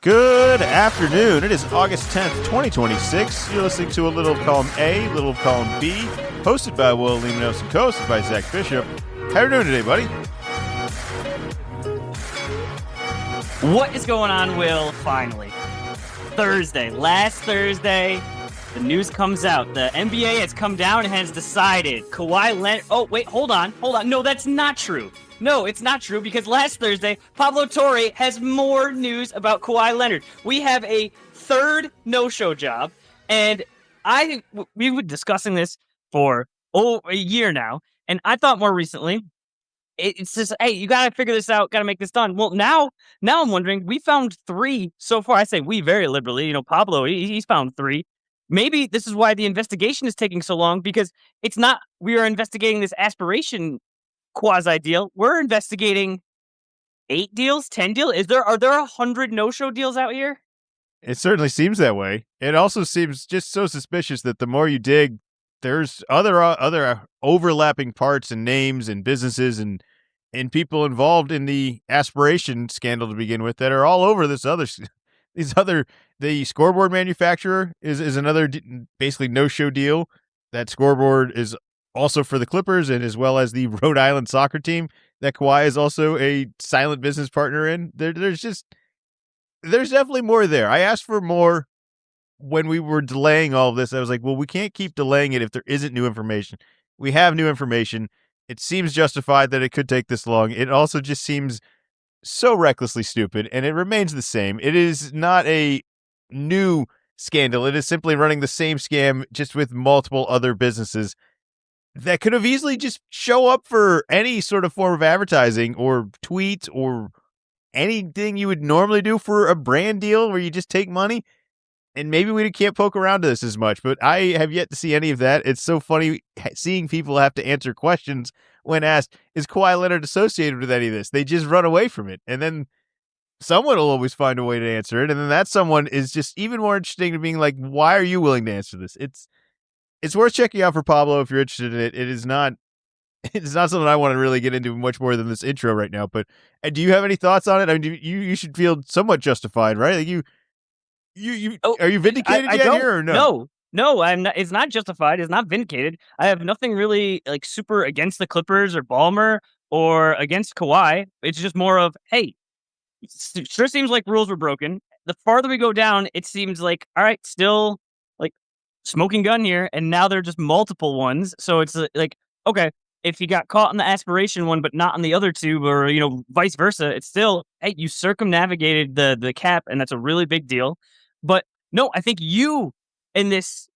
Good afternoon. It is August 10th, 2026. You're listening to a little column A, little column B, hosted by Will Alimonos and co-hosted by Zach Bishop. How are you doing today, buddy? What is going on, Will? Finally. Last Thursday, the news comes out. The NBA has come down and has decided Kawhi Leonard... Oh, wait, hold on. No, that's not true. No, it's not true because last Thursday, Pablo Torre has more news about Kawhi Leonard. We have a third no-show job, and we've been discussing this for a year now, and I thought more recently, it's just, hey, you got to figure this out, got to make this done. Well, now I'm wondering, we found three so far. I say we very liberally. Pablo, he's found three. Maybe this is why the investigation is taking so long, because it's not we are investigating this aspiration quasi deal. We're investigating 8 deals, 10 deals. Are there 100 no-show deals out here? It certainly seems that way. It also seems just so suspicious that the more you dig, there's other overlapping parts and names and businesses and people involved in the Aspiration scandal to begin with that are all over the scoreboard manufacturer is another basically no-show deal. That scoreboard is also for the Clippers, and as well as the Rhode Island soccer team that Kawhi is also a silent business partner in. There's definitely more there. I asked for more when we were delaying all of this. I was like, well, we can't keep delaying it if there isn't new information. We have new information. It seems justified that it could take this long. It also just seems so recklessly stupid, and it remains the same. It is not a new scandal. It is simply running the same scam, just with multiple other businesses that could have easily just show up for any sort of form of advertising or tweet or anything you would normally do for a brand deal where you just take money. And maybe we can't poke around to this as much, but I have yet to see any of that. It's so funny seeing people have to answer questions when asked, is Kawhi Leonard associated with any of this? They just run away from it. And then someone will always find a way to answer it. And then that someone is just even more interesting to being like, why are you willing to answer this? It's worth checking out for Pablo if you're interested in it. It's not something I want to really get into much more than this intro right now. But do you have any thoughts on it? I mean, you should feel somewhat justified, right? Like you are you vindicated yet here or no? No, I'm not. It's not justified. It's not vindicated. I have nothing really like super against the Clippers or Ballmer or against Kawhi. It's just more of, hey, it sure seems like rules were broken. The farther we go down, it seems like, all right, still like smoking gun here, and now there are just multiple ones. So it's like, okay, if you got caught on the aspiration one, but not on the other two, or vice versa, it's still, hey, you circumnavigated the cap, and that's a really big deal. But no, I think you in this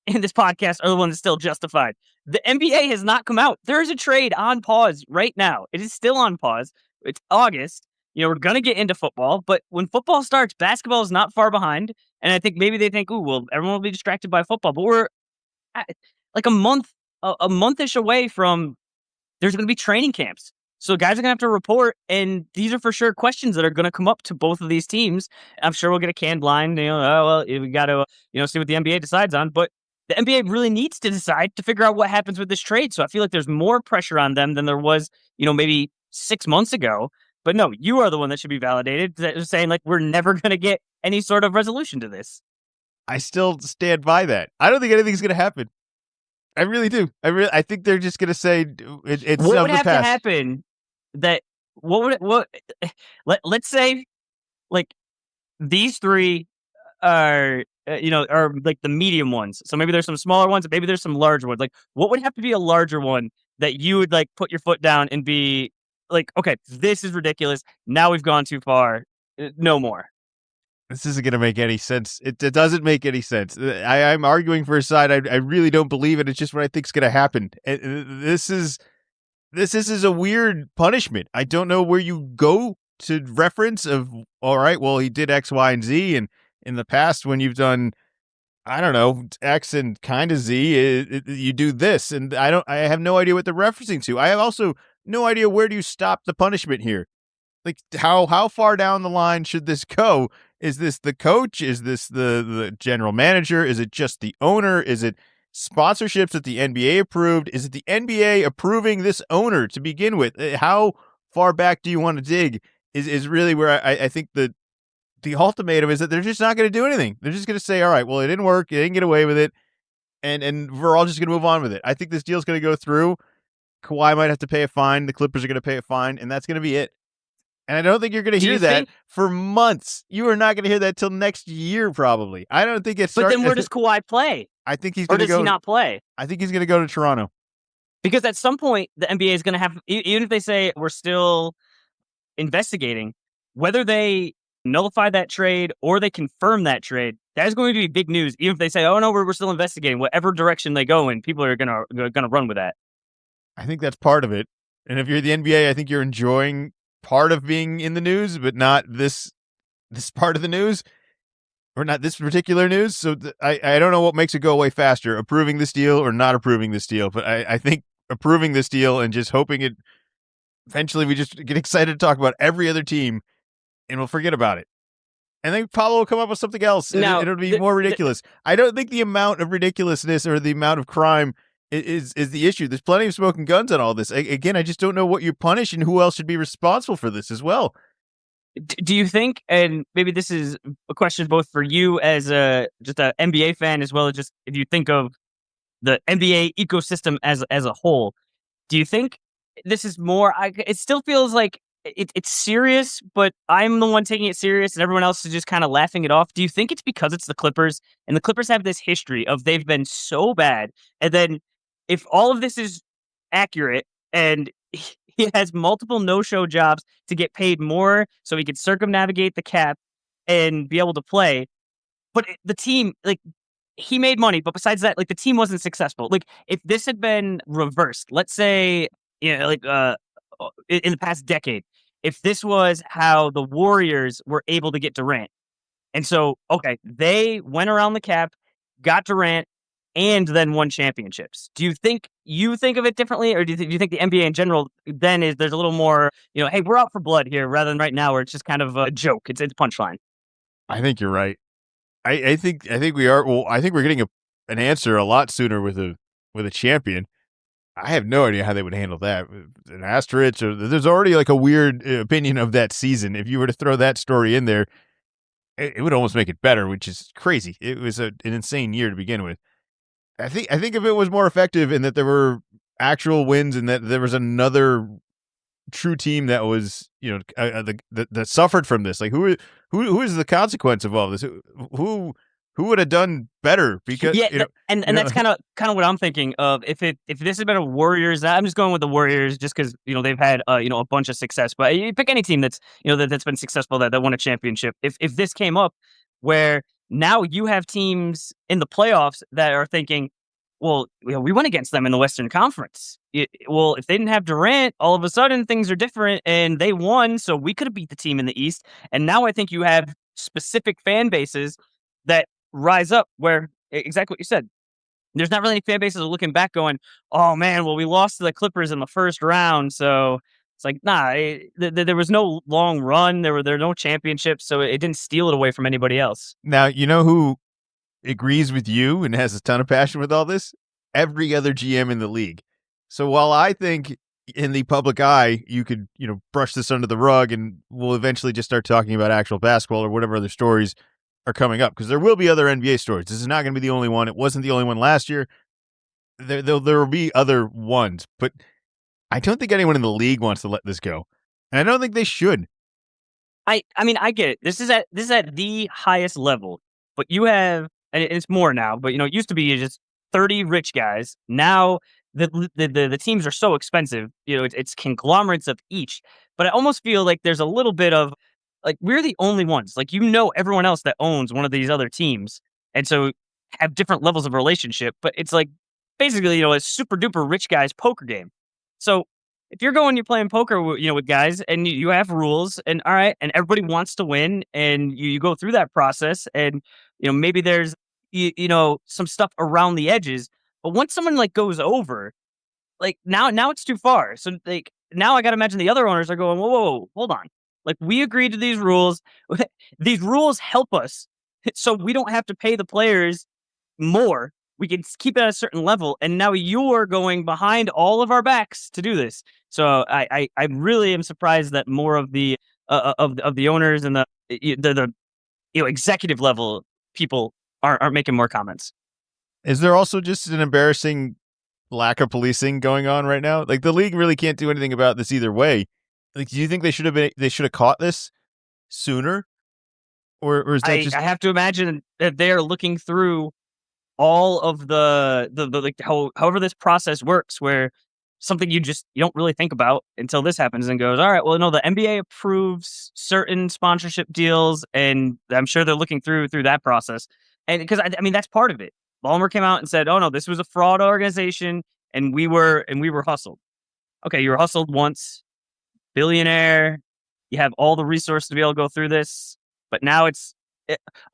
podcast are the one that's still justified. The NBA has not come out. There is a trade on pause right now. It is still on pause. It's August. We're going to get into football, but when football starts, basketball is not far behind. And I think maybe they think, ooh, well, everyone will be distracted by football. But we're like a month-ish away from there's going to be training camps. So guys are going to have to report, and these are for sure questions that are going to come up to both of these teams. I'm sure we'll get a canned line, we got to, see what the NBA decides on. But the NBA really needs to decide to figure out what happens with this trade. So I feel like there's more pressure on them than there was, maybe 6 months ago. But no, you are the one that should be validated, that is saying like we're never going to get any sort of resolution to this. I still stand by that. I don't think anything's going to happen. I really do. I think they're just going to say it's what of would the have past. to happen. Let's say like these three are are like the medium ones. So maybe there's some smaller ones, maybe there's some larger ones. Like what would have to be a larger one that you would like put your foot down and be like, okay, this is ridiculous. Now we've gone too far. No more. This isn't going to make any sense. It doesn't make any sense. I'm arguing for a side I really don't believe it. It's just what I think is going to happen. This is a weird punishment. I don't know where you go to reference of, all right, well, he did X, Y, and Z. And in the past, when you've done, I don't know, X and kind of Z, you do this. And I have no idea what they're referencing to. I have also no idea where do you stop the punishment here. Like how far down the line should this go? Is this the coach? Is this the general manager? Is it just the owner? Is it sponsorships that the NBA approved? Is it the NBA approving this owner to begin with? How far back do you want to dig is really where I think the the ultimatum is that they're just not going to do anything. They're just going to say, all right, well, it didn't work. You didn't get away with it. And we're all just going to move on with it. I think this deal's going to go through. Kawhi might have to pay a fine. The Clippers are going to pay a fine, and that's going to be it. And I don't think you're going to hear that for months. You are not going to hear that till next year, probably. I don't think it's. But then where does Kawhi play? I think he's going to go. Or does he not play? I think he's going to go to Toronto. Because at some point, the NBA is going to have, even if they say we're still investigating, whether they nullify that trade or they confirm that trade, that is going to be big news. Even if they say, "Oh no, we're still investigating," whatever direction they go in, people are going to run with that. I think that's part of it. And if you're the NBA, I think you're enjoying part of being in the news, but not this part of the news, or not this particular news. So I don't know what makes it go away faster, approving this deal or not approving this deal. But I think approving this deal and just hoping it eventually we just get excited to talk about every other team and we'll forget about it. And then Pablo will come up with something else and it'll be more ridiculous. I don't think the amount of ridiculousness or the amount of crime is the issue. There's plenty of smoking guns on all this. Again, I just don't know what you punish and who else should be responsible for this as well. Do you think, and maybe this is a question both for you as just an NBA fan, as well as just if you think of the NBA ecosystem as a whole, do you think this is more, it still feels like it's serious, but I'm the one taking it serious and everyone else is just kind of laughing it off. Do you think it's because it's the Clippers, and the Clippers have this history of they've been so bad, and then if all of this is accurate and he has multiple no-show jobs to get paid more so he could circumnavigate the cap and be able to play, but the team, like, he made money, but besides that, like, the team wasn't successful. Like, if this had been reversed, let's say, in the past decade, if this was how the Warriors were able to get Durant, and so, okay, they went around the cap, got Durant, and then won championships. Do you think of it differently, or do you think the NBA in general then there's a little more, hey, we're out for blood here, rather than right now where it's just kind of a joke. It's punchline. I think you're right. I think we are. Well, I think we're getting an answer a lot sooner with a champion. I have no idea how they would handle that. An asterisk, or there's already like a weird opinion of that season. If you were to throw that story in there, it would almost make it better, which is crazy. It was an insane year to begin with. I think if it was more effective and that there were actual wins and that there was another true team that was, that suffered from this, like who is the consequence of all this? Who would have done better? Because and that's kind of what I'm thinking of. If this had been a Warriors, I'm just going with the Warriors just because they've had a bunch of success. But you pick any team that's that's been successful that won a championship. If this came up where now you have teams in the playoffs that are thinking, well, we went against them in the Western Conference. Well, if they didn't have Durant, all of a sudden things are different, and they won, so we could have beat the team in the East. And now I think you have specific fan bases that rise up where, exactly what you said, there's not really any fan bases looking back going, oh man, well, we lost to the Clippers in the first round, so it's like, nah, there was no long run, there were no championships, so it didn't steal it away from anybody else. Now, you know who agrees with you and has a ton of passion with all this? Every other GM in the league. So while I think in the public eye, you could, brush this under the rug and we'll eventually just start talking about actual basketball or whatever other stories are coming up, because there will be other NBA stories. This is not going to be the only one. It wasn't the only one last year. There will be other ones, but I don't think anyone in the league wants to let this go. And I don't think they should. I mean, I get it. This is at the highest level, but you have, and it's more now, but it used to be just 30 rich guys. Now the teams are so expensive. It's conglomerates of each. But I almost feel like there's a little bit of, like, we're the only ones. Like, everyone else that owns one of these other teams, and so have different levels of relationship. But it's like basically a super duper rich guy's poker game. So if you're playing poker, with guys, and you have rules, and all right, and everybody wants to win, and you go through that process, and maybe there's some stuff around the edges, but once someone goes over, now it's too far. So now I got to imagine the other owners are going, whoa, hold on, we agreed to these rules. These rules help us, so we don't have to pay the players more. We can keep it at a certain level, and now you're going behind all of our backs to do this. So I really am surprised that more of the owners and the executive level people aren't making more comments. Is there also just an embarrassing lack of policing going on right now? Like the league really can't do anything about this either way. Like, do you think they should have caught this sooner, or is that I just have to imagine that they're looking through all of the like however this process works, where something you don't really think about until this happens and goes, all right, well, no, the NBA approves certain sponsorship deals, and I'm sure they're looking through that process. And because I mean that's part of it. Ballmer came out and said, "Oh no, this was a fraud organization, and we were hustled." Okay, you were hustled once, billionaire, you have all the resources to be able to go through this, but now it's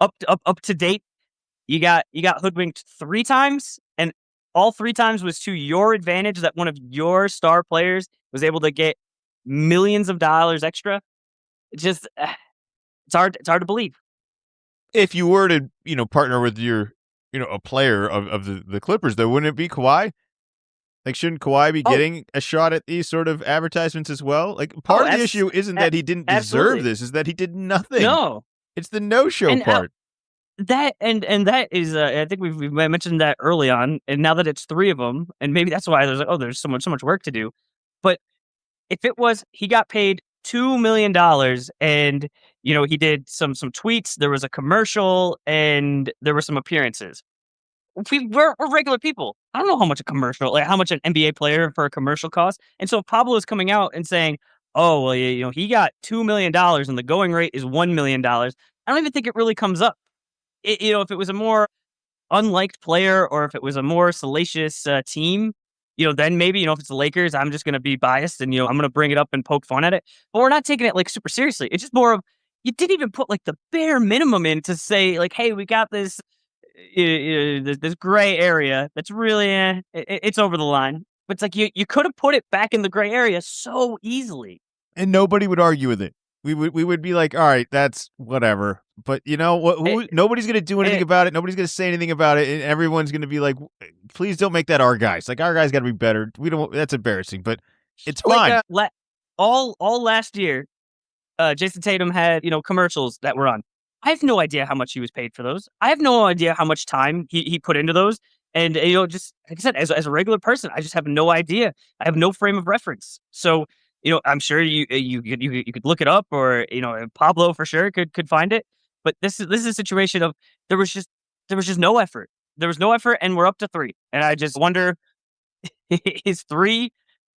up to date. You got hoodwinked 3 times, and all 3 times was to your advantage that one of your star players was able to get millions of dollars extra. It's just it's hard to believe. if you were to partner with your a player of the Clippers, though, wouldn't it be Kawhi? Like, shouldn't Kawhi be Oh, getting a shot at these sort of advertisements as well? Like, oh, part of the issue isn't that he didn't deserve absolutely. this; is that he did nothing. No. It's the no-show And part. that and that is I think we've mentioned that early on, and now that it's 3 of them, and maybe that's why there's like, oh, there's so much work to do. But if it was he got paid $2 million and he did some tweets, there was a commercial, and there were some appearances. We're regular people. I don't know how much a commercial, like how much an NBA player for a commercial costs. And so Pablo is coming out and saying, "Oh well, he got $2 million and the going rate is $1 million." I don't even think it really comes up. If it was a more unliked player, or if it was a more salacious team, then maybe, if it's the Lakers, I'm just going to be biased and, I'm going to bring it up and poke fun at it. But we're not taking it like super seriously. It's just more of, you didn't even put like the bare minimum in to say like, hey, we got this gray area that's really, it's over the line. But it's like, you could have put it back in the gray area so easily. And nobody would argue with it. We would be like, all right, that's whatever. But It, nobody's gonna do anything it, about it. Nobody's gonna say anything about it, and everyone's gonna be like, please don't make that our guys. Like, our guys got to be better. We don't. That's embarrassing, but it's like fine. all last year, Jason Tatum had, commercials that were on. I have no idea how much he was paid for those. I have no idea how much time he put into those. And, just like I said, as a regular person, I just have no idea. I have no frame of reference. So, I'm sure you could look it up, or, Pablo for sure could find it. But this is a situation of there was just no effort. There was no effort, and we're up to 3. And I just wonder, is 3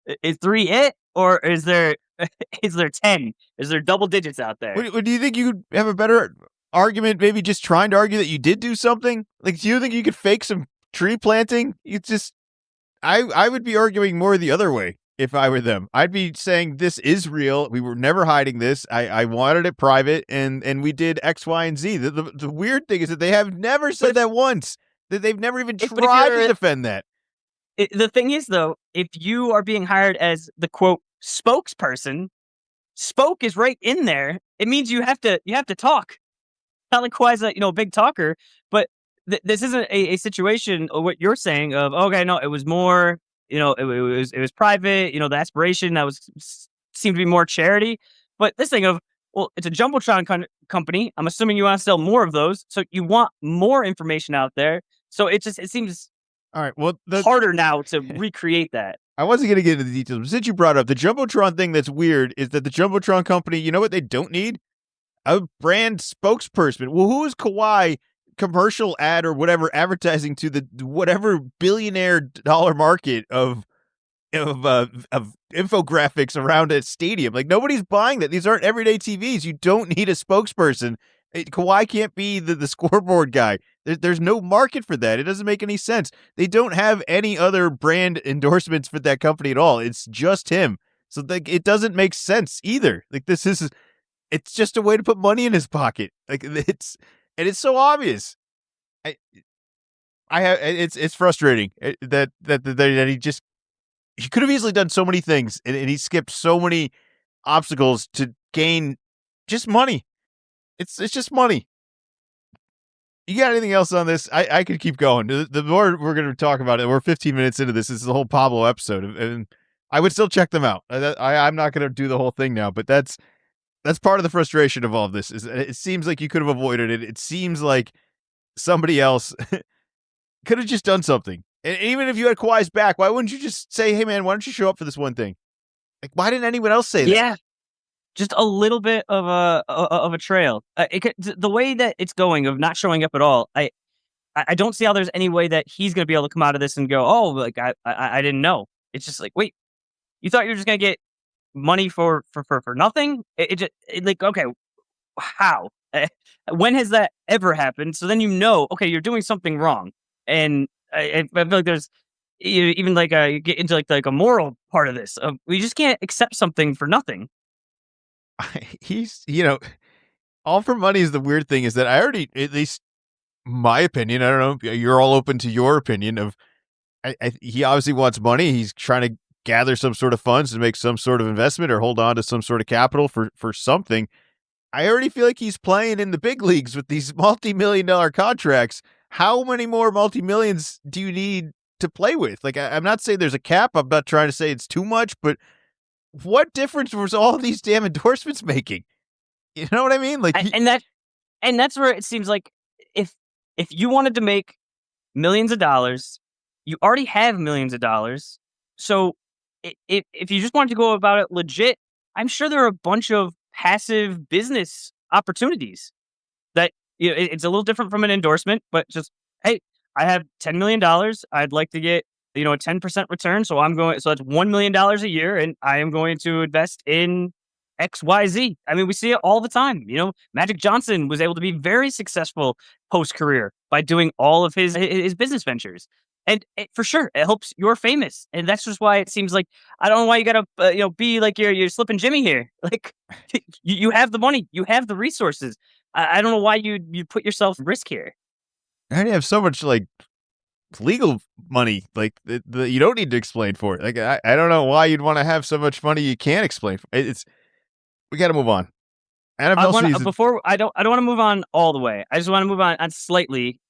it, or is there is there 10? Is there double digits out there? Do you think you could have a better argument? Maybe just trying to argue that you did do something. Like, do you think you could fake some tree planting? It's just, I would be arguing more the other way if I were them. I'd be saying this is real. We were never hiding this. I wanted it private, and we did X, Y, and Z. The weird thing is that they have never said that once. That they've never even tried to defend that. The thing is, though, if you are being hired as the quote spokesperson, spoke is right in there. It means you have to talk. Not like Kawhi's a big talker, but this isn't a situation of what you're saying of, okay, no, it was more, it was private, the aspiration that seemed to be more charity. But this thing of, well, it's a Jumbotron company. I'm assuming you want to sell more of those. So you want more information out there. So it seems all right. Well, harder now to recreate that. I wasn't going to get into the details, but since you brought up the Jumbotron thing, that's weird is that the Jumbotron company, you know what they don't need? A brand spokesperson. Well, who is Kawhi commercial ad or whatever advertising to the whatever billionaire dollar market of infographics around a stadium? Like, nobody's buying that. These aren't everyday TVs. You don't need a spokesperson. Kawhi can't be the scoreboard guy. There's no market for that. It doesn't make any sense. They don't have any other brand endorsements for that company at all. It's just him. So it doesn't make sense either. Like, it's just a way to put money in his pocket. Like, it's so obvious. It's frustrating that he could have easily done so many things, and he skipped so many obstacles to gain just money. It's just money. You got anything else on this? I could keep going. The more we're going to talk about it, we're 15 minutes into this. This is the whole Pablo episode, and I would still check them out. I'm not going to do the whole thing now, but that's That's part of the frustration of all of this. Is it seems like you could have avoided it. It seems like somebody else could have just done something. And even if you had Kawhi's back, why wouldn't you just say, "Hey, man, why don't you show up for this one thing?" Like, why didn't anyone else say that? Yeah, just a little bit of a trail. The way that it's going of not showing up at all, I don't see how there's any way that he's going to be able to come out of this and go, oh, like I didn't know. It's just like, wait, you thought you were just going to get money for nothing? Like, okay, how? When has that ever happened? So then okay, you're doing something wrong, and I feel like there's even like you get into like a moral part of this. We just can't accept something for nothing. He's, all for money is the weird thing is that I already, at least my opinion, I don't know, you're all open to your opinion of, he obviously wants money. He's trying to gather some sort of funds to make some sort of investment or hold on to some sort of capital for something. I already feel like he's playing in the big leagues with these multi-million-dollar contracts. How many more multi-millions do you need to play with? Like, I'm not saying there's a cap. I'm not trying to say it's too much, but what difference was all these damn endorsements making? You know what I mean? Like, And that's where it seems like if you wanted to make millions of dollars, you already have millions of dollars. So if you just wanted to go about it legit, I'm sure there are a bunch of passive business opportunities that it's a little different from an endorsement, but just, hey, I have $10 million. I'd like to get a 10% return. So so that's $1 million a year, and I am going to invest in XYZ. I mean, we see it all the time. Magic Johnson was able to be very successful post career by doing all of his business ventures. And for sure, it helps you're famous, and that's just why it seems like I don't know why you gotta be like you're slipping Jimmy here. Like you have the money, you have the resources. I don't know why you put yourself at risk here. I already have so much like legal money, like you don't need to explain for it. Like, I don't know why you'd want to have so much money you can't explain. We got to move on. NFL season. Before I don't want to move on all the way. I just want to move on slightly.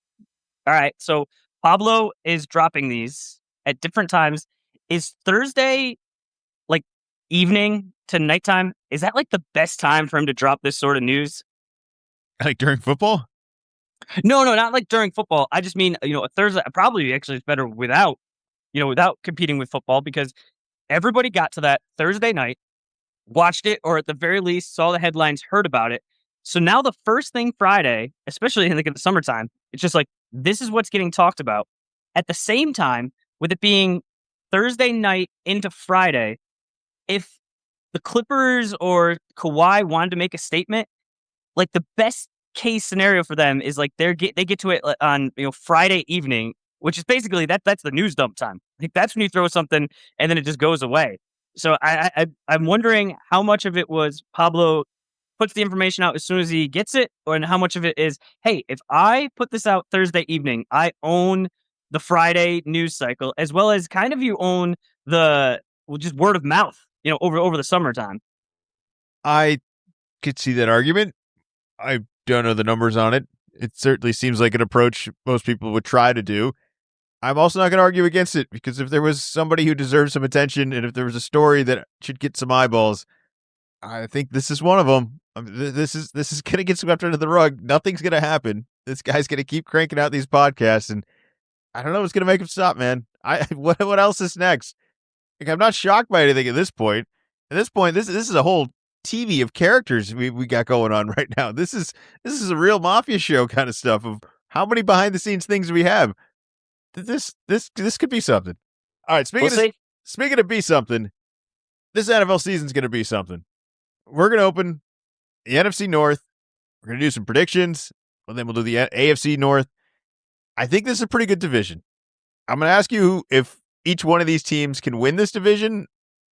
All right, so Pablo is dropping these at different times. Is Thursday like evening to nighttime? Is that like the best time for him to drop this sort of news? Like during football? No, not like during football. I just mean, a Thursday probably actually is better without competing with football, because everybody got to that Thursday night, watched it, or at the very least saw the headlines, heard about it. So now the first thing Friday, especially in the summertime, it's just like, this is what's getting talked about. At the same time, with it being Thursday night into Friday, if the Clippers or Kawhi wanted to make a statement, like the best case scenario for them is like they get to it on Friday evening, which is basically that's the news dump time. Like that's when you throw something and then it just goes away. So I'm wondering how much of it was Pablo puts the information out as soon as he gets it, and how much of it is, hey, if I put this out Thursday evening, I own the Friday news cycle, as well as kind of you own just word of mouth, over the summertime. I could see that argument. I don't know the numbers on it. It certainly seems like an approach most people would try to do. I'm also not going to argue against it, because if there was somebody who deserves some attention, and if there was a story that should get some eyeballs, I think this is one of them. This is going to get swept under the rug. Nothing's going to happen. This guy's going to keep cranking out these podcasts, and I don't know what's going to make him stop, man. What else is next? Like, I'm not shocked by anything at this point. At this point, this is a whole TV of characters we got going on right now. This is a real mafia show kind of stuff of how many behind the scenes things we have. This could be something. All right, speaking of be something, this NFL season's going to be something. We're going to open the NFC North. We're going to do some predictions, and then we'll do the AFC North. I think this is a pretty good division. I'm going to ask you if each one of these teams can win this division,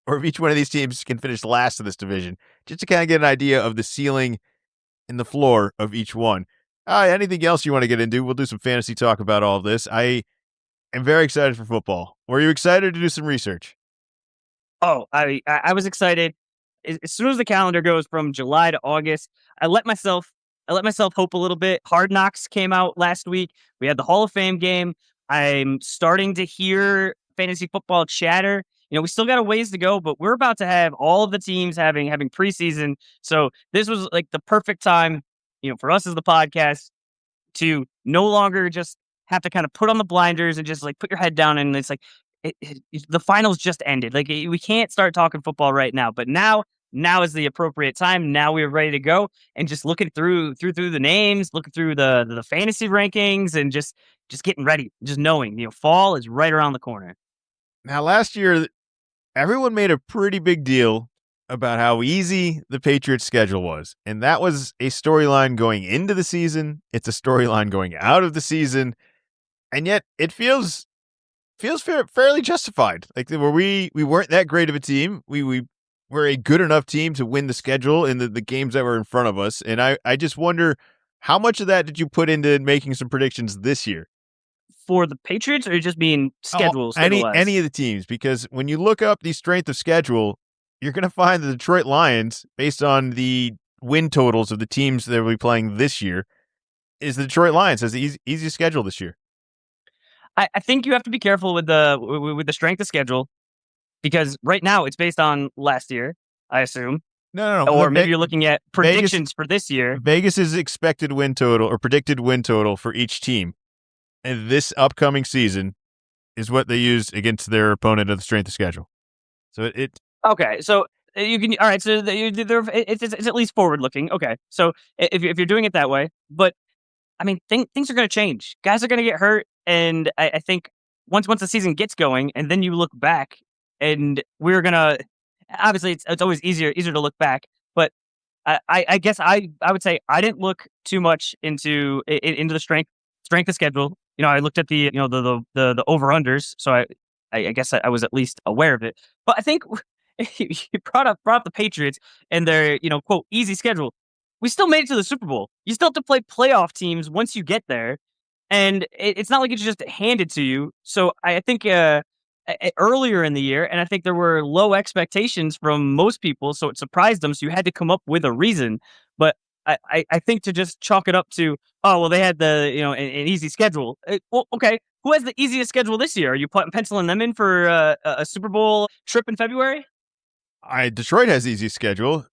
or if each one of these teams can finish last in this division, just to kind of get an idea of the ceiling and the floor of each one. Anything else you want to get into? We'll do some fantasy talk about all of this. I am very excited for football. Were you excited to do some research? Oh, I was excited. As soon as the calendar goes from July to August, I let myself hope a little bit. Hard Knocks came out last week. We had the Hall of Fame game. I'm starting to hear fantasy football chatter, we still got a ways to go, but we're about to have all of the teams having preseason. So this was like the perfect time, for us as the podcast to no longer just have to kind of put on the blinders and just like put your head down. And it's like the finals just ended. Like we can't start talking football right now, but now is the appropriate time. Now we're ready to go and just looking through the names, looking through the fantasy rankings, and just getting ready, just knowing fall is right around the corner. Now, last year, everyone made a pretty big deal about how easy the Patriots' schedule was. And that was a storyline going into the season. It's a storyline going out of the season. And yet it feels fairly justified. Like we weren't that great of a team. We were a good enough team to win the schedule in the games that were in front of us. And I just wonder, how much of that did you put into making some predictions this year? For the Patriots, or just being schedules? Any of the teams, because when you look up the strength of schedule, you're going to find the Detroit Lions, based on the win totals of the teams that will be playing this year, is the Detroit Lions has the easiest schedule this year. I think you have to be careful with the strength of schedule, because right now it's based on last year, I assume. No. Or maybe you're looking at predictions for this year. Vegas's expected win total or predicted win total for each team and this upcoming season is what they used against their opponent of the strength of schedule. So okay. So you can, all right. So it's at least forward looking. Okay. So if you're doing it that way, but I mean, things are going to change. Guys are going to get hurt, and I think once the season gets going, and then you look back, and we're gonna obviously it's always easier to look back, but I guess I would say I didn't look too much into the strength of schedule. I looked at the the over unders, so I guess I was at least aware of it. But I think you brought up the Patriots and their quote easy schedule. We still made it to the Super Bowl. You still have to play playoff teams once you get there, and it's not like it's just handed to you. So I think earlier in the year, and I think there were low expectations from most people, so it surprised them. So you had to come up with a reason. But I think to just chalk it up to, oh well, they had the an easy schedule. Well, okay, who has the easiest schedule this year? Are you penciling them in for a Super Bowl trip in February? Detroit has the easiest schedule.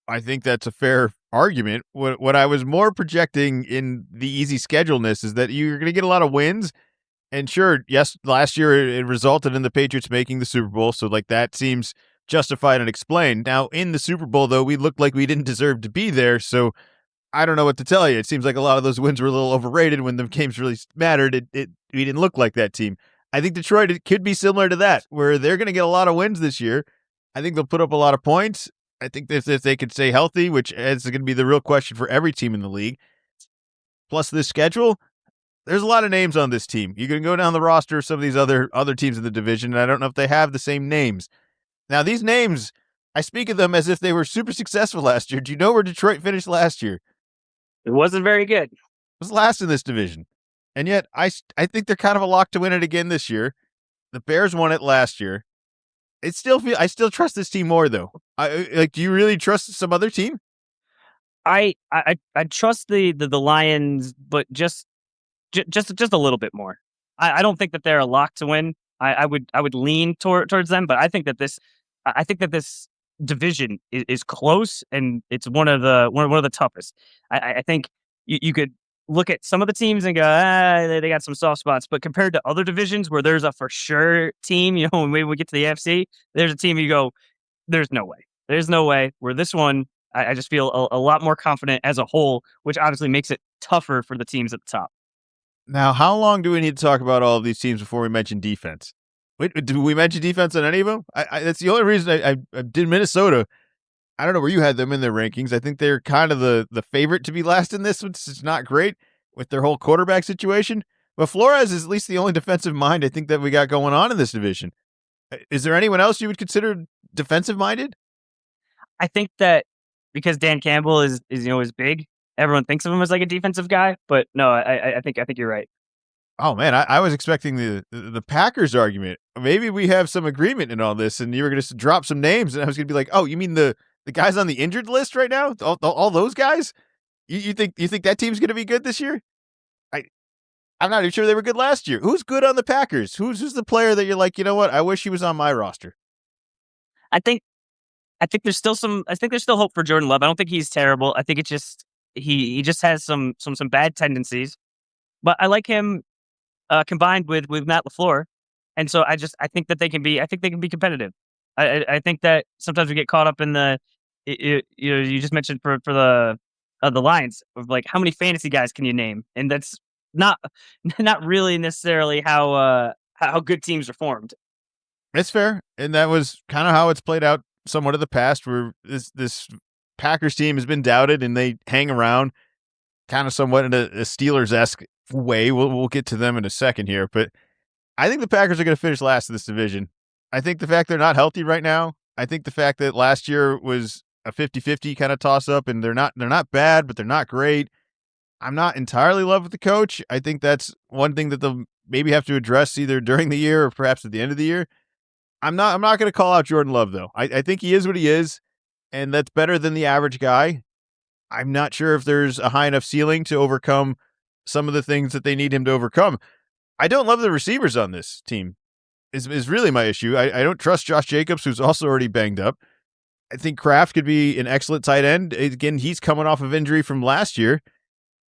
I think that's a fair argument. What I was more projecting in the easy scheduleness is that you're going to get a lot of wins. And sure, yes, last year it resulted in the Patriots making the Super Bowl, so like that seems justified and explained. Now, in the Super Bowl, though, we looked like we didn't deserve to be there, so I don't know what to tell you. It seems like a lot of those wins were a little overrated when the games really mattered. We didn't look like that team. I think Detroit, it could be similar to that, where they're going to get a lot of wins this year. I think they'll put up a lot of points. I think if they could stay healthy, which is going to be the real question for every team in the league, plus this schedule, there's a lot of names on this team. You can go down the roster of some of these other teams in the division, and I don't know if they have the same names. Now, these names, I speak of them as if they were super successful last year. Do you know where Detroit finished last year? It wasn't very good. It was last in this division. And yet, I think they're kind of a lock to win it again this year. The Bears won it last year. I still trust this team more, though. Do you really trust some other team? I trust the Lions, but just a little bit more. I don't think that they're a lock to win. I would lean towards them, but I think that this division is close, and it's one of the toughest. I think you could look at some of the teams and go, they got some soft spots, but compared to other divisions where there's a for sure team, when we get to the AFC, there's a team you go, there's no way. Where this one, I just feel a lot more confident as a whole, which obviously makes it tougher for the teams at the top. Now, how long do we need to talk about all of these teams before we mention defense? Wait, did we mention defense on any of them? That's the only reason I did Minnesota. I don't know where you had them in their rankings. I think they're kind of the favorite to be last in this, which is not great with their whole quarterback situation. But Flores is at least the only defensive mind I think that we got going on in this division. Is there anyone else you would consider defensive minded? I think that because Dan Campbell is big, everyone thinks of him as like a defensive guy. But no, I think you're right. Oh man, I was expecting the Packers argument. Maybe we have some agreement in all this, and you were going to drop some names, and I was going to be like, oh, you mean the guys on the injured list right now? All those guys? You think that team's going to be good this year? I'm not even sure they were good last year. Who's good on the Packers? Who's the player that you're like, you know what? I wish he was on my roster. I think I think there's still some. I think there's still hope for Jordan Love. I don't think he's terrible. I think it's just he just has some bad tendencies. But I like him combined with Matt LaFleur, and so I think that they can be. I think they can be competitive. I think that sometimes we get caught up in you just mentioned for the Lions of like how many fantasy guys can you name, and that's not not really necessarily how good teams are formed. It's fair, and that was kind of how it's played out somewhat of the past, where this Packers team has been doubted, and they hang around, kind of somewhat in a Steelers-esque way. We'll get to them in a second here, but I think the Packers are going to finish last in this division. I think the fact they're not healthy right now. I think the fact that last year was a 50-50 kind of toss-up, and they're not bad, but they're not great. I'm not entirely in love with the coach. I think that's one thing that they'll maybe have to address either during the year or perhaps at the end of the year. I'm not going to call out Jordan Love, though. I think he is what he is, and that's better than the average guy. I'm not sure if there's a high enough ceiling to overcome some of the things that they need him to overcome. I don't love the receivers on this team, is really my issue. I don't trust Josh Jacobs, who's also already banged up. I think Kraft could be an excellent tight end. Again, he's coming off of injury from last year.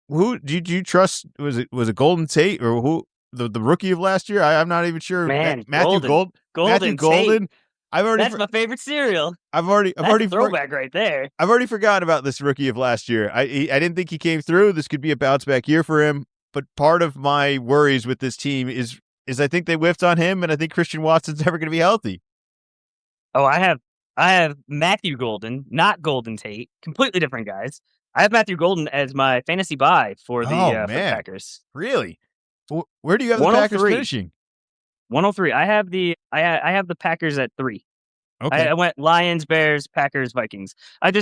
Who do you trust? Was it Golden Tate or who the rookie of last year? I'm not even sure. Man, Matthew Golden Golden. Tate. That's my favorite cereal. I've already throwback right there. I've already forgotten about this rookie of last year. I didn't think he came through. This could be a bounce back year for him. But part of my worries with this team is I think they whiffed on him, and I think Christian Watson's never going to be healthy. Oh, I have Matthew Golden, not Golden Tate. Completely different guys. I have Matthew Golden as my fantasy buy for the Packers. Really? Where do you have the Packers finishing? 103. I have the Packers at 3. Okay. I went Lions, Bears, Packers, Vikings. I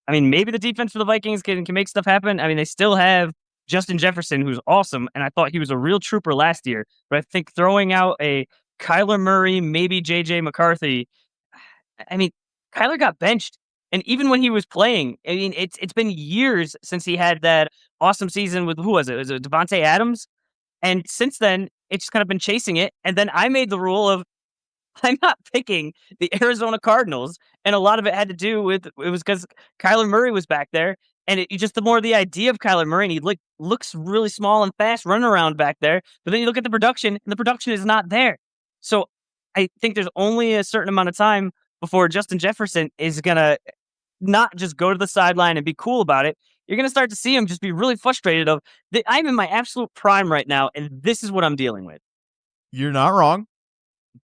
mean, maybe the defense for the Vikings can make stuff happen. I mean, they still have Justin Jefferson, who's awesome, and I thought he was a real trooper last year. But I think throwing out a Kyler Murray, maybe J.J. McCarthy, I mean, Kyler got benched. And even when he was playing, I mean, it's been years since he had that awesome season with, who was it? Was it Devontae Adams? And since then, it's just kind of been chasing it. And then I made the rule of I'm not picking the Arizona Cardinals. And a lot of it had to do with, it was because Kyler Murray was back there. And just the more the idea of Kyler Murray, and he looks really small and fast running around back there. But then you look at the production, and the production is not there. So I think there's only a certain amount of time before Justin Jefferson is going to not just go to the sideline and be cool about it. You're going to start to see him just be really frustrated of, I'm in my absolute prime right now, and this is what I'm dealing with. You're not wrong.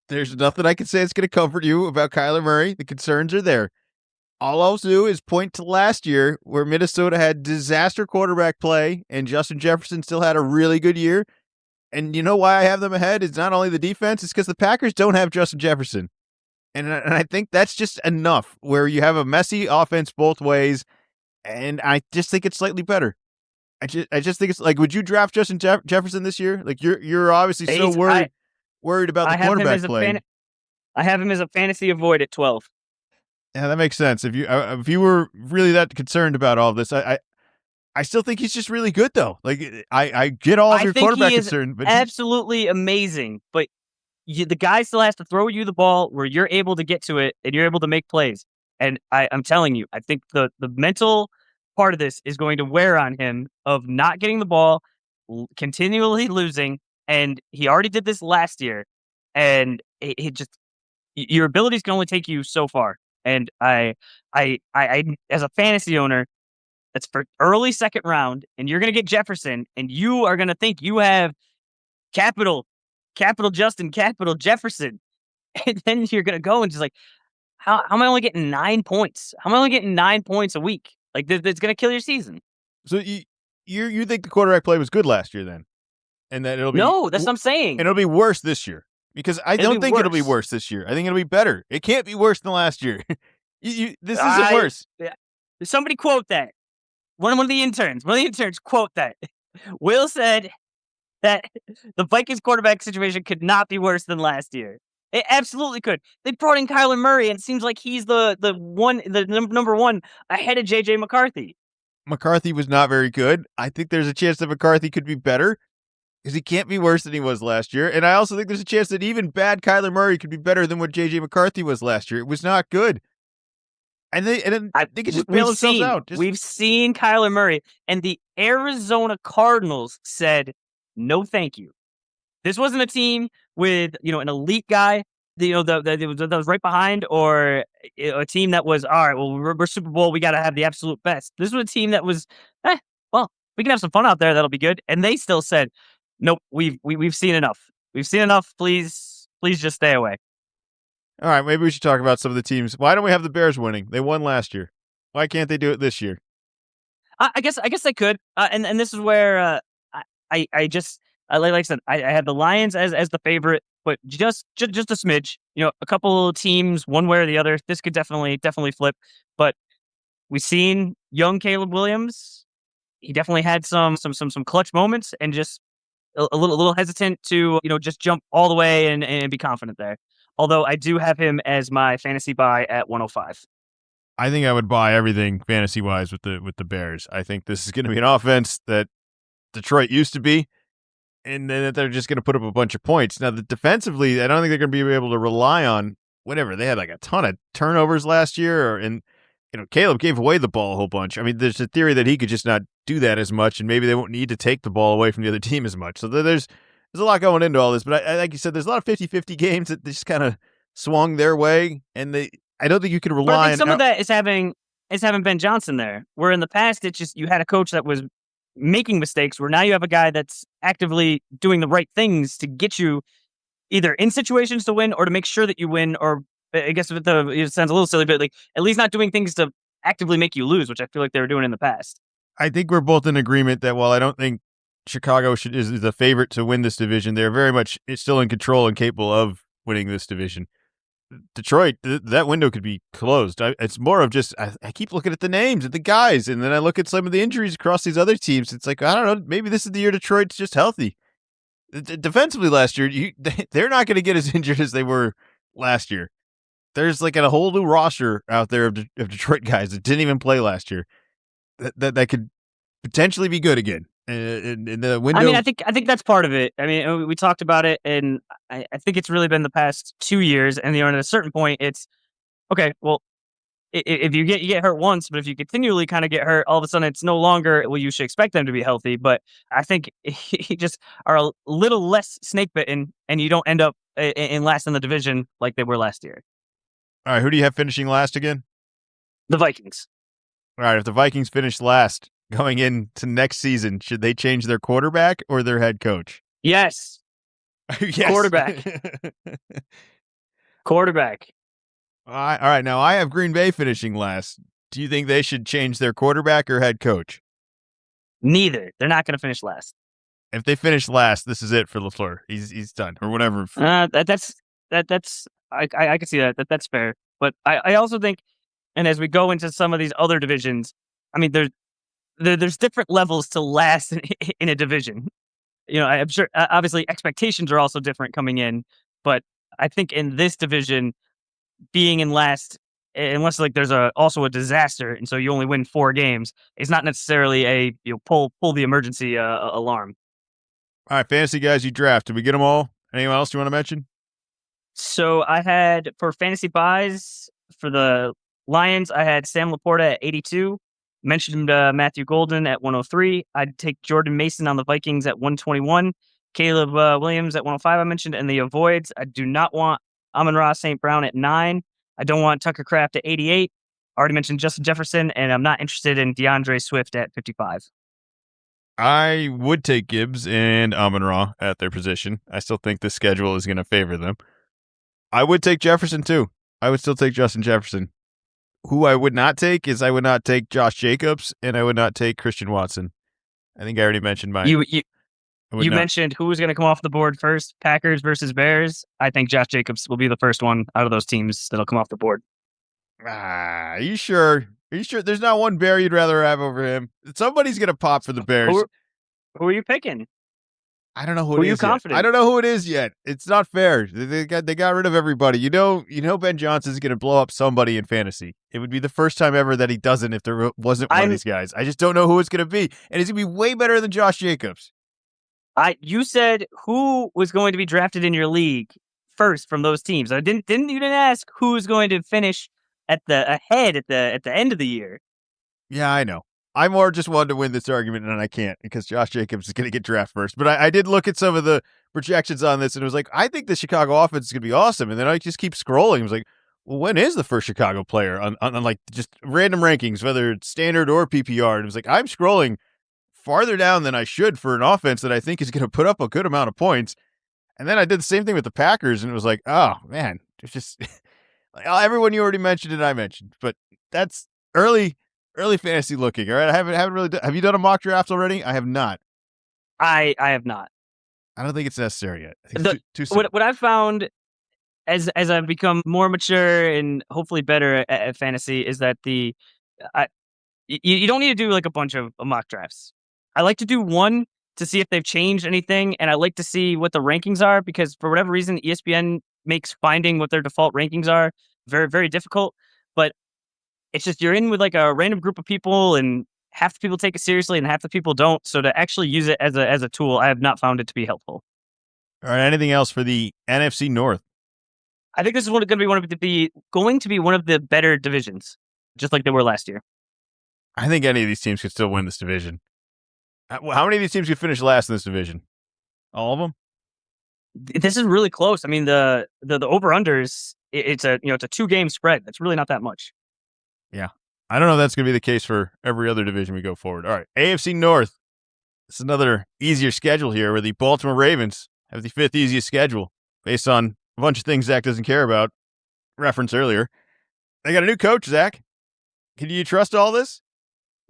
There's nothing I can say that's going to comfort you about Kyler Murray. The concerns are there. All I'll do is point to last year where Minnesota had disaster quarterback play and Justin Jefferson still had a really good year. And you know why I have them ahead? It's not only the defense, it's because the Packers don't have Justin Jefferson. And I think that's just enough where you have a messy offense both ways. And I just think it's slightly better. I just think it's like, would you draft Justin Jefferson this year? Like you're obviously so worried about the quarterback play. I have him as a fantasy avoid at 12. Yeah, that makes sense. If you were really that concerned about all of this, I still think he's just really good though. Like I get all of your quarterback concern, but absolutely amazing. But the guy still has to throw you the ball where you're able to get to it and you're able to make plays. And I'm telling you, I think the mental part of this is going to wear on him of not getting the ball, continually losing. And he already did this last year. And it just, your abilities can only take you so far. And I as a fantasy owner, that's for early second round, and you're going to get Jefferson, and you are going to think you have capital Justin, capital Jefferson. And then you're going to go and just like, how am I only getting 9 points? How am I only getting 9 points a week? Like, that's going to kill your season. So you think the quarterback play was good last year then? And that it'll be... No, that's what I'm saying. And it'll be worse this year. Because I don't think it'll be worse this year. I think it'll be better. It can't be worse than last year. This isn't worse. Somebody quote that. One of the interns quote that. Will said that the Vikings quarterback situation could not be worse than last year. It absolutely could. They brought in Kyler Murray, and it seems like he's the number one ahead of J.J. McCarthy. McCarthy was not very good. I think there's a chance that McCarthy could be better. because he can't be worse than he was last year. And I also think there's a chance that even bad Kyler Murray could be better than what J.J. McCarthy was last year. It was not good. And they could just bail themselves out. We've seen Kyler Murray, and the Arizona Cardinals said, no, thank you. This wasn't a team with, an elite guy, that was right behind, or a team that was, all right, well, we're Super Bowl. We got to have the absolute best. This was a team that was, well, we can have some fun out there. That'll be good. And they still said, nope, we've seen enough. We've seen enough. Please just stay away. All right, maybe we should talk about some of the teams. Why don't we have the Bears winning? They won last year. Why can't they do it this year? I guess they could. And this is where like I said, I had the Lions as the favorite, but just a smidge. A couple teams, one way or the other. This could definitely flip. But we've seen young Caleb Williams. He definitely had some clutch moments, and just a little hesitant to just jump all the way and be confident there. Although I do have him as my fantasy buy at 105. I think I would buy everything fantasy wise with the Bears. I think this is going to be an offense that Detroit used to be, and then they're just going to put up a bunch of points. Now, defensively, I don't think they're going to be able to rely on whatever. They had like a ton of turnovers last year, and Caleb gave away the ball a whole bunch. I mean, there's a theory that he could just not do that as much, and maybe they won't need to take the ball away from the other team as much. So there's a lot going into all this, but I like you said, there's a lot of 50-50 games that just kind of swung their way, and I don't think you can rely on. But I think some of that is having Ben Johnson there, where in the past it's just you had a coach that was making mistakes, where now you have a guy that's actively doing the right things to get you either in situations to win or to make sure that you win, or I guess it sounds a little silly, but like at least not doing things to actively make you lose, which I feel like they were doing in the past. I think we're both in agreement that while I don't think Chicago is the favorite to win this division, they're very much still in control and capable of winning this division. Detroit, that window could be closed. It's more of just I keep looking at the names and the guys, and then I look at some of the injuries across these other teams. It's like, I don't know, maybe this is the year Detroit's just healthy. Defensively last year, they're not going to get as injured as they were last year. There's like a whole new roster out there of Detroit guys that didn't even play last year that could potentially be good again. In the window, I mean, I think that's part of it. I mean, we talked about it, and I think it's really been the past 2 years. And at a certain point, it's okay. Well, if you get hurt once, but if you continually kind of get hurt, all of a sudden it's no longer, well, you should expect them to be healthy. But I think you just are a little less snake bitten, and you don't end up in last in the division like they were last year. All right, who do you have finishing last again? The Vikings. All right, if the Vikings finish last going into next season, should they change their quarterback or their head coach? Yes. Yes. Quarterback. All right. Now I have Green Bay finishing last. Do you think they should change their quarterback or head coach? Neither. They're not going to finish last. If they finish last, this is it for LaFleur. He's done or whatever. That's I can see that. That's fair. But I also think, and as we go into some of these other divisions, I mean, there's different levels to last in a division. I'm sure, obviously, expectations are also different coming in. But I think in this division, being in last, unless like there's also a disaster, and so you only win 4 games, is not necessarily a pull the emergency alarm. All right, fantasy guys, you draft. Did we get them all? Anyone else you want to mention? So I had, for fantasy buys for the Lions, I had Sam Laporta at 82. Mentioned Matthew Golden at 103. I'd take Jordan Mason on the Vikings at 121. Caleb Williams at 105, I mentioned. And the avoids, I do not want Amon-Ra St. Brown at 9. I don't want Tucker Kraft at 88. Already mentioned Justin Jefferson, and I'm not interested in DeAndre Swift at 55. I would take Gibbs and Amon-Ra at their position. I still think the schedule is going to favor them. I would take Jefferson too. I would still take Justin Jefferson. Who I would not take is I would not take Josh Jacobs, and I would not take Christian Watson. I think I already mentioned mine. You mentioned who was going to come off the board first, Packers versus Bears. I think Josh Jacobs will be the first one out of those teams that'll come off the board. Are you sure? Are you sure? There's not one Bear you'd rather have over him. Somebody's going to pop for the Bears. Who are you picking? I don't know who are it you is confident? yet. I don't know who it is yet. It's not fair. They got rid of everybody. You know Ben Johnson's going to blow up somebody in fantasy. It would be the first time ever that he doesn't if there wasn't one of these guys. I just don't know who it's going to be. And it's going to be way better than Josh Jacobs. You said who was going to be drafted in your league first from those teams. I didn't you didn't ask who's going to finish at the ahead at the end of the year. Yeah, I know. I more just wanted to win this argument, and I can't because Josh Jacobs is going to get drafted first. But I did look at some of the projections on this, and it was like, I think the Chicago offense is going to be awesome. And then I just keep scrolling. It was like, well, when is the first Chicago player on like just random rankings, whether it's standard or PPR? And it was like, I'm scrolling farther down than I should for an offense that I think is going to put up a good amount of points. And then I did the same thing with the Packers, and it was like, oh, man, it's just like, everyone you already mentioned and I mentioned. But that's early fantasy looking. All right, I haven't really. Have you done a mock draft already? I have not. I have not. I don't think it's necessary yet. I think it's too soon. What I've found as I've become more mature and hopefully better at fantasy is that I, you don't need to do like a bunch of mock drafts. I like to do one to see if they've changed anything, and I like to see what the rankings are because for whatever reason, ESPN makes finding what their default rankings are very, very difficult. But it's just you're in with like a random group of people, and half the people take it seriously, and half the people don't. So to actually use it as a tool, I have not found it to be helpful. All right, anything else for the NFC North? I think this is going to be one of the better divisions, just like they were last year. I think any of these teams could still win this division. How many of these teams could finish last in this division? All of them? This is really close. I mean, the over unders. It's a it's a 2-game spread. That's really not that much. Yeah, I don't know if that's going to be the case for every other division we go forward. All right, AFC North. It's another easier schedule here, where the Baltimore Ravens have the 5th easiest schedule based on a bunch of things Zach doesn't care about. Reference earlier. They got a new coach, Zach. Can you trust all this?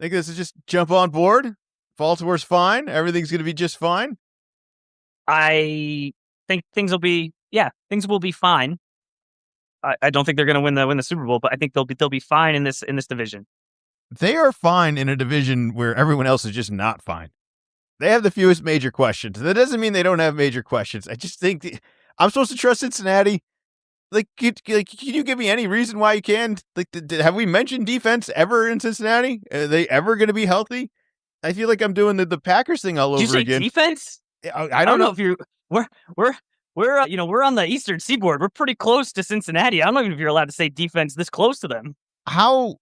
Think this is just jump on board? Baltimore's fine. Everything's going to be just fine. I think things will be fine. I don't think they're going to win the Super Bowl, but I think they'll be fine in this division. They are fine in a division where everyone else is just not fine. They have the fewest major questions. That doesn't mean they don't have major questions. I just think I'm supposed to trust Cincinnati. Can you give me any reason why you can? Have we mentioned defense ever in Cincinnati? Are they ever going to be healthy? I feel like I'm doing the Packers thing all over again. Did you say again. Defense? I don't know if you we're we're on the Eastern Seaboard. We're pretty close to Cincinnati. I don't even know if you're allowed to say defense this close to them. How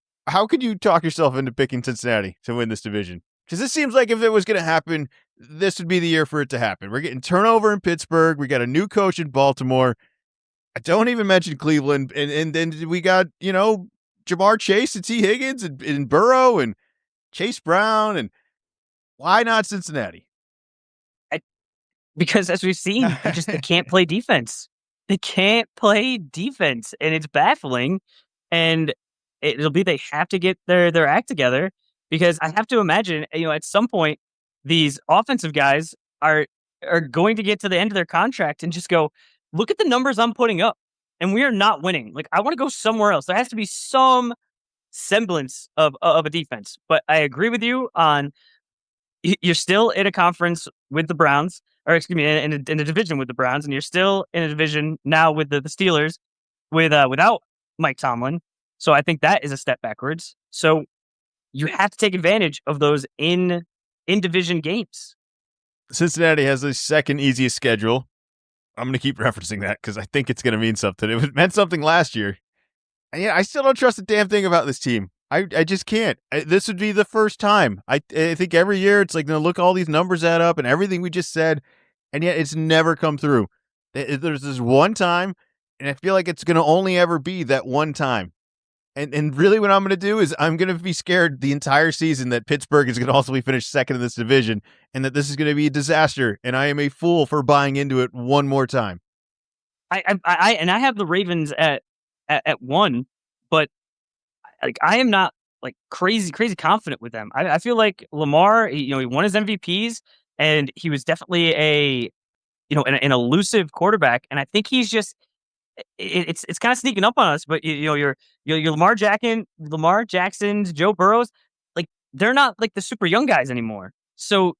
could you talk yourself into picking Cincinnati to win this division? Because this seems like if it was going to happen, this would be the year for it to happen. We're getting turnover in Pittsburgh. We got a new coach in Baltimore. I don't even mention Cleveland. And then we got, Jamar Chase and T. Higgins and Burrow and Chase Brown. And why not Cincinnati? Because as we've seen, they can't play defense. They can't play defense, and it's baffling. And they have to get their act together because I have to imagine, at some point, these offensive guys are going to get to the end of their contract and just go, look at the numbers I'm putting up, and we are not winning. Like, I want to go somewhere else. There has to be some semblance of a defense. But I agree with you on you're still in a conference with the Browns, or excuse me, in a division with the Browns, and you're still in a division now with the Steelers without Mike Tomlin. So I think that is a step backwards. So you have to take advantage of those in division games. Cincinnati has the second easiest schedule. I'm going to keep referencing that because I think it's going to mean something. It meant something last year. And I still don't trust a damn thing about this team. I just can't. This would be the first time. I think every year it's like, look, all these numbers add up and everything we just said, and yet it's never come through. There's this one time, and I feel like it's going to only ever be that one time. And really what I'm going to do is I'm going to be scared the entire season that Pittsburgh is going to also be finished second in this division and that this is going to be a disaster, and I am a fool for buying into it one more time. I have the Ravens at 1, but I am not crazy confident with them. I feel like Lamar, he won his MVPs, and he was definitely an elusive quarterback, and I think he's just it's kind of sneaking up on us. But your Lamar Jacksons, Joe Burrows, they're not the super young guys anymore. So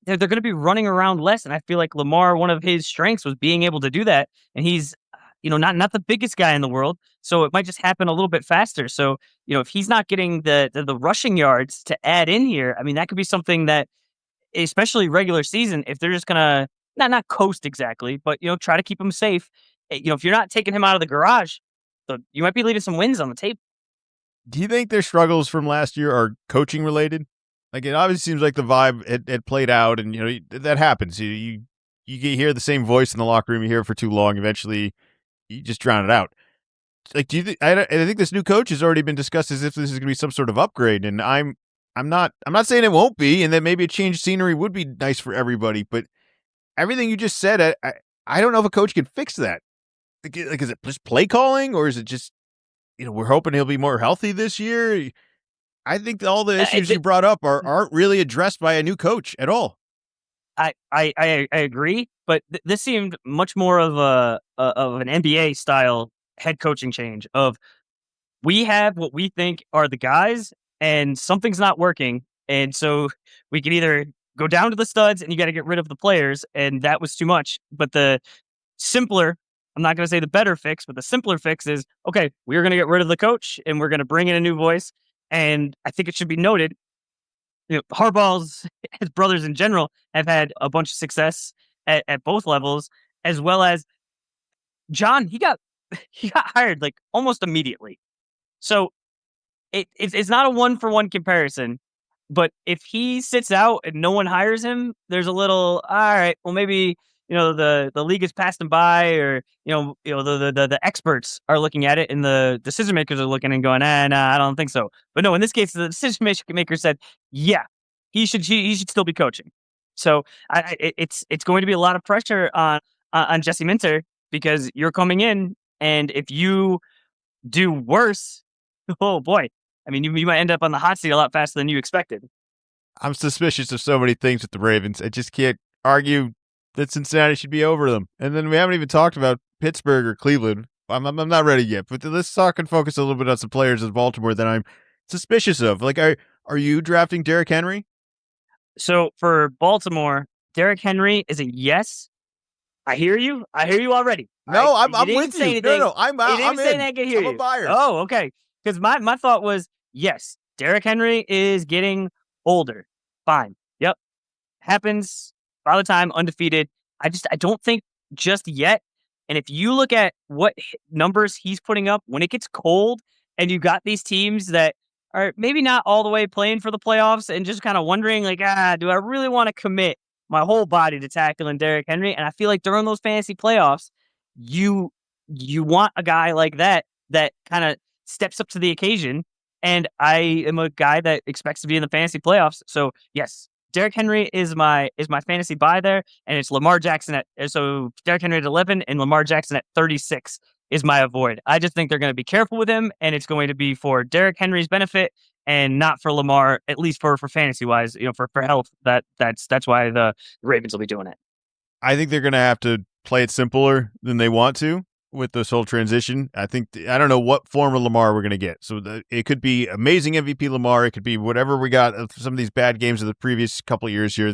they're going to be running around less, and I feel like Lamar, one of his strengths was being able to do that, and he's not the biggest guy in the world, so it might just happen a little bit faster. So, if he's not getting the rushing yards to add in here, I mean, that could be something that especially regular season, if they're just gonna not coast exactly, but try to keep him safe. If you're not taking him out of the garage, you might be leaving some wins on the table. Do you think their struggles from last year are coaching related? Like it obviously seems like the vibe had played out, and that happens. You hear the same voice in the locker room. You hear it for too long. Eventually, you just drown it out. Like, do you think? I think this new coach has already been discussed as if this is going to be some sort of upgrade, and I'm not saying it won't be, and that maybe a change of scenery would be nice for everybody. But everything you just said, I don't know if a coach can fix that. Like, is it just play calling, or is it just we're hoping he'll be more healthy this year? I think all the issues you brought up aren't really addressed by a new coach at all. I agree, but this seemed much more of an NBA style head coaching change. Of we have what we think are the guys, and something's not working, and so we can either go down to the studs, and you got to get rid of the players, and that was too much. But the simpler, I'm not going to say the better fix, but the simpler fix is okay. We're going to get rid of the coach, and we're going to bring in a new voice. And I think it should be noted, Harbaugh's his brothers in general have had a bunch of success at both levels, as well as John. He got he got hired like almost immediately. So it's not a one for one comparison. But if he sits out and no one hires him, there's a little all right. Well, maybe the league has passed him by, or the experts are looking at it, and the decision makers are looking and going, nah, I don't think so. But no, in this case, the decision maker said, yeah, he should still be coaching. So it's going to be a lot of pressure on Jesse Minter, because you're coming in, and if you do worse, oh boy, I mean, you might end up on the hot seat a lot faster than you expected. I'm suspicious of so many things with the Ravens. I just can't argue that Cincinnati should be over them. And then we haven't even talked about Pittsburgh or Cleveland. I'm not ready yet. But let's talk and focus a little bit on some players in Baltimore that I'm suspicious of. Like, are you drafting Derrick Henry? So for Baltimore, Derrick Henry is a yes. I hear you. I hear you already. No, right? I'm with you. Anything. No, I'm didn't say in. I can hear I'm you. a buyer. Oh, okay. Because my thought was, yes, Derrick Henry is getting older. Fine. Yep. Happens by the time undefeated. I don't think just yet. And if you look at what numbers he's putting up when it gets cold, and you got these teams that are maybe not all the way playing for the playoffs and just kind of wondering like, do I really want to commit my whole body to tackling Derrick Henry? And I feel like during those fantasy playoffs, you want a guy like that kind of steps up to the occasion. And I am a guy that expects to be in the fantasy playoffs. So yes, Derrick Henry is my fantasy buy there, and it's Lamar Jackson so Derrick Henry at 11 and Lamar Jackson at 36 is my avoid. I just think they're going to be careful with him, and it's going to be for Derrick Henry's benefit and not for Lamar, at least for fantasy wise, for health. That's why the Ravens will be doing it. I think they're going to have to play it simpler than they want to with this whole transition. I don't know what form of Lamar we're going to get. So it could be amazing MVP Lamar. It could be whatever we got of some of these bad games of the previous couple of years here.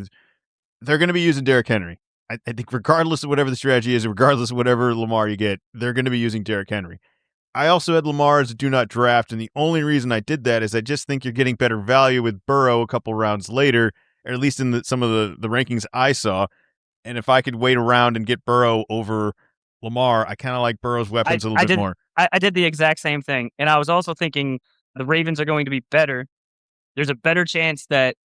They're going to be using Derrick Henry. I think regardless of whatever the strategy is, regardless of whatever Lamar you get, they're going to be using Derrick Henry. I also had Lamar as a do not draft, and the only reason I did that is I just think you're getting better value with Burrow a couple rounds later, or at least in some of the rankings I saw. And if I could wait around and get Burrow over Lamar, I kind of like Burrow's weapons a little bit more. I did the exact same thing. And I was also thinking the Ravens are going to be better. There's a better chance that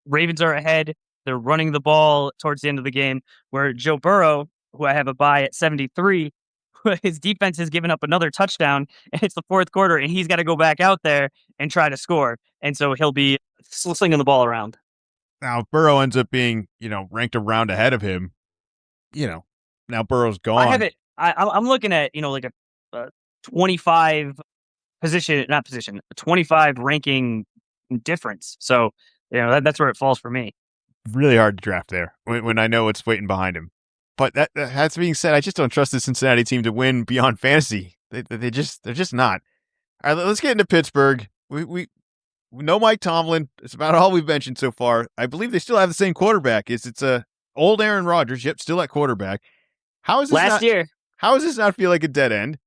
Ravens are ahead. They're running the ball towards the end of the game, where Joe Burrow, who I have a buy at 73, his defense has given up another touchdown, and it's the fourth quarter, and he's got to go back out there and try to score. And so he'll be slinging the ball around. Now, if Burrow ends up being, ranked a round ahead of him, now Burrow's gone. I have it. I'm looking at, like a 25 a 25 ranking difference. So, that's where it falls for me. Really hard to draft there when I know what's waiting behind him. But that's being said, I just don't trust the Cincinnati team to win beyond fantasy. They're just not. All right, let's get into Pittsburgh. We know Mike Tomlin. It's about all we've mentioned so far. I believe they still have the same quarterback. It's a old Aaron Rodgers. Yep, still at quarterback. How is this year? How does this not feel like a dead end?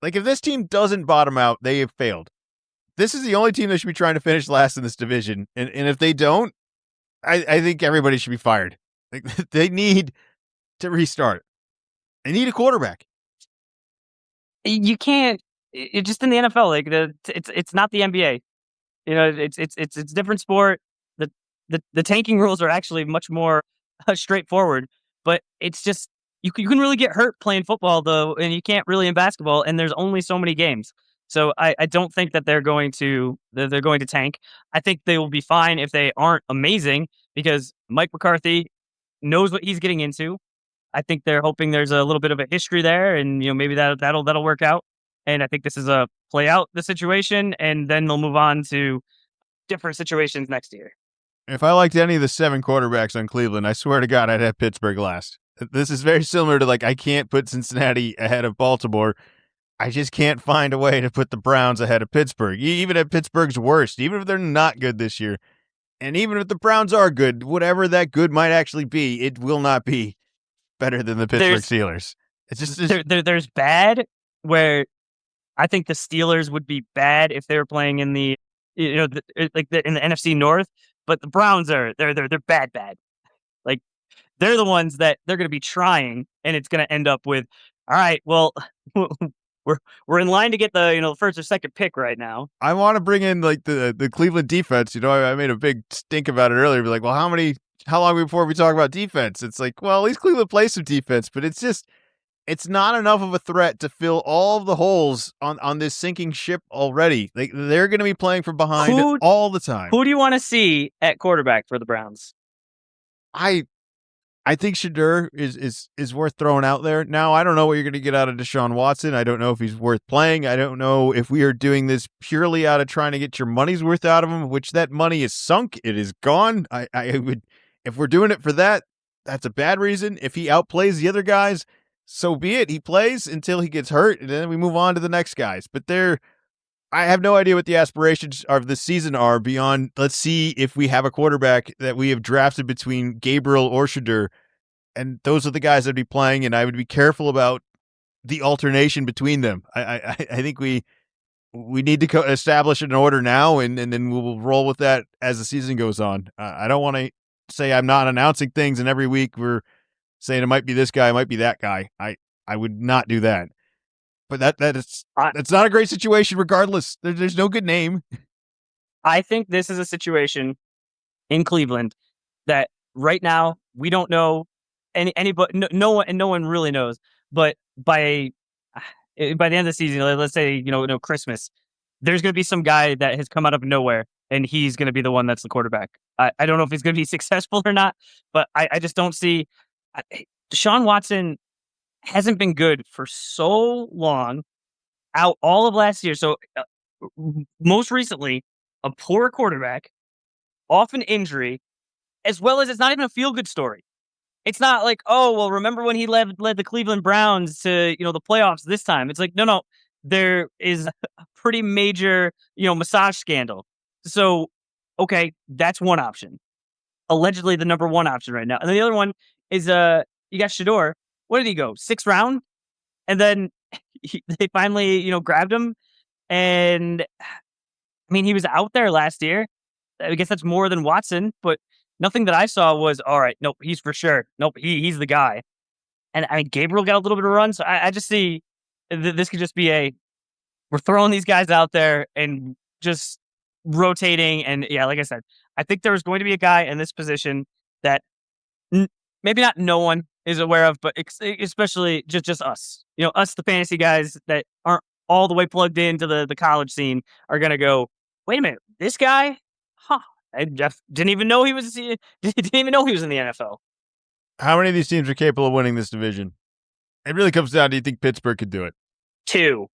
Like, if this team doesn't bottom out, they have failed. This is the only team that should be trying to finish last in this division. And if they don't, I think everybody should be fired. Like, they need to restart. They need a quarterback. You can't. It just in the NFL, like it's not the NBA. You know, it's a different sport. The the tanking rules are actually much more straightforward, but it's just you can really get hurt playing football though, and you can't really in basketball. And there's only so many games, so I don't think that they're going to tank. I think they will be fine if they aren't amazing because Mike McCarthy knows what he's getting into. I think they're hoping there's a little bit of a history there, and maybe that'll work out. And I think this is a play out the situation, and then they'll move on to different situations next year. If I liked any of the 7 quarterbacks on Cleveland, I swear to God, I'd have Pittsburgh last. This is very similar to I can't put Cincinnati ahead of Baltimore. I just can't find a way to put the Browns ahead of Pittsburgh, even at Pittsburgh's worst, even if they're not good this year. And even if the Browns are good, whatever that good might actually be, it will not be better than the Pittsburgh Steelers. It's just there's bad where I think the Steelers would be bad if they were playing in the in the NFC North, but the Browns they're bad. Like they're the ones that they're going to be trying, and it's going to end up with, all right, well, we're in line to get the first or second pick right now. I want to bring in the Cleveland defense. I made a big stink about it earlier. Be like, well, how long before we talk about defense? It's like, well, at least Cleveland plays some defense, but it's not enough of a threat to fill all of the holes on this sinking ship already. They're going to be playing from behind all the time. Who do you want to see at quarterback for the Browns? I think Shedeur is worth throwing out there. Now, I don't know what you're going to get out of Deshaun Watson. I don't know if he's worth playing. I don't know if we are doing this purely out of trying to get your money's worth out of him, which that money is sunk. It is gone. I would, if we're doing it for that, that's a bad reason. If he outplays the other guys, so be it. He plays until he gets hurt, and then we move on to the next guys. But I have no idea what the aspirations of the season are beyond, let's see if we have a quarterback that we have drafted between Gabriel or Shedeur, and those are the guys I'd be playing, and I would be careful about the alternation between them. I think we need to establish an order now, and then we'll roll with that as the season goes on. I don't want to say I'm not announcing things, and every week we're saying it might be this guy, it might be that guy. I would not do that. But that's not a great situation regardless. There's no good name. I think this is a situation in Cleveland that right now we don't know anybody, no one really knows. But by the end of the season, let's say Christmas, there's going to be some guy that has come out of nowhere, and he's going to be the one that's the quarterback. I don't know if he's going to be successful or not, but I just don't see. Deshaun Watson hasn't been good for so long, out all of last year. So most recently, a poor quarterback, off an injury, as well as it's not even a feel-good story. It's not like, oh, well, remember when he led the Cleveland Browns to the playoffs this time? It's like, no, there is a pretty major massage scandal. So, okay, that's one option. Allegedly the number one option right now. And then the other one is you got Shedeur. What did he go? 6th round? And then they finally, grabbed him. And I mean, he was out there last year. I guess that's more than Watson, but nothing that I saw was, all right, nope, he's for sure. Nope, he's the guy. And I mean, Gabriel got a little bit of run. So I just see this could just be we're throwing these guys out there and just rotating. And yeah, like I said, I think there was going to be a guy in this position that maybe not no one is aware of, but especially just us. Us, the fantasy guys that aren't all the way plugged into the college scene, are going to go, wait a minute, this guy? Huh. I didn't even know he was in the NFL. How many of these teams are capable of winning this division? It really comes down to, do you think Pittsburgh could do it? 2.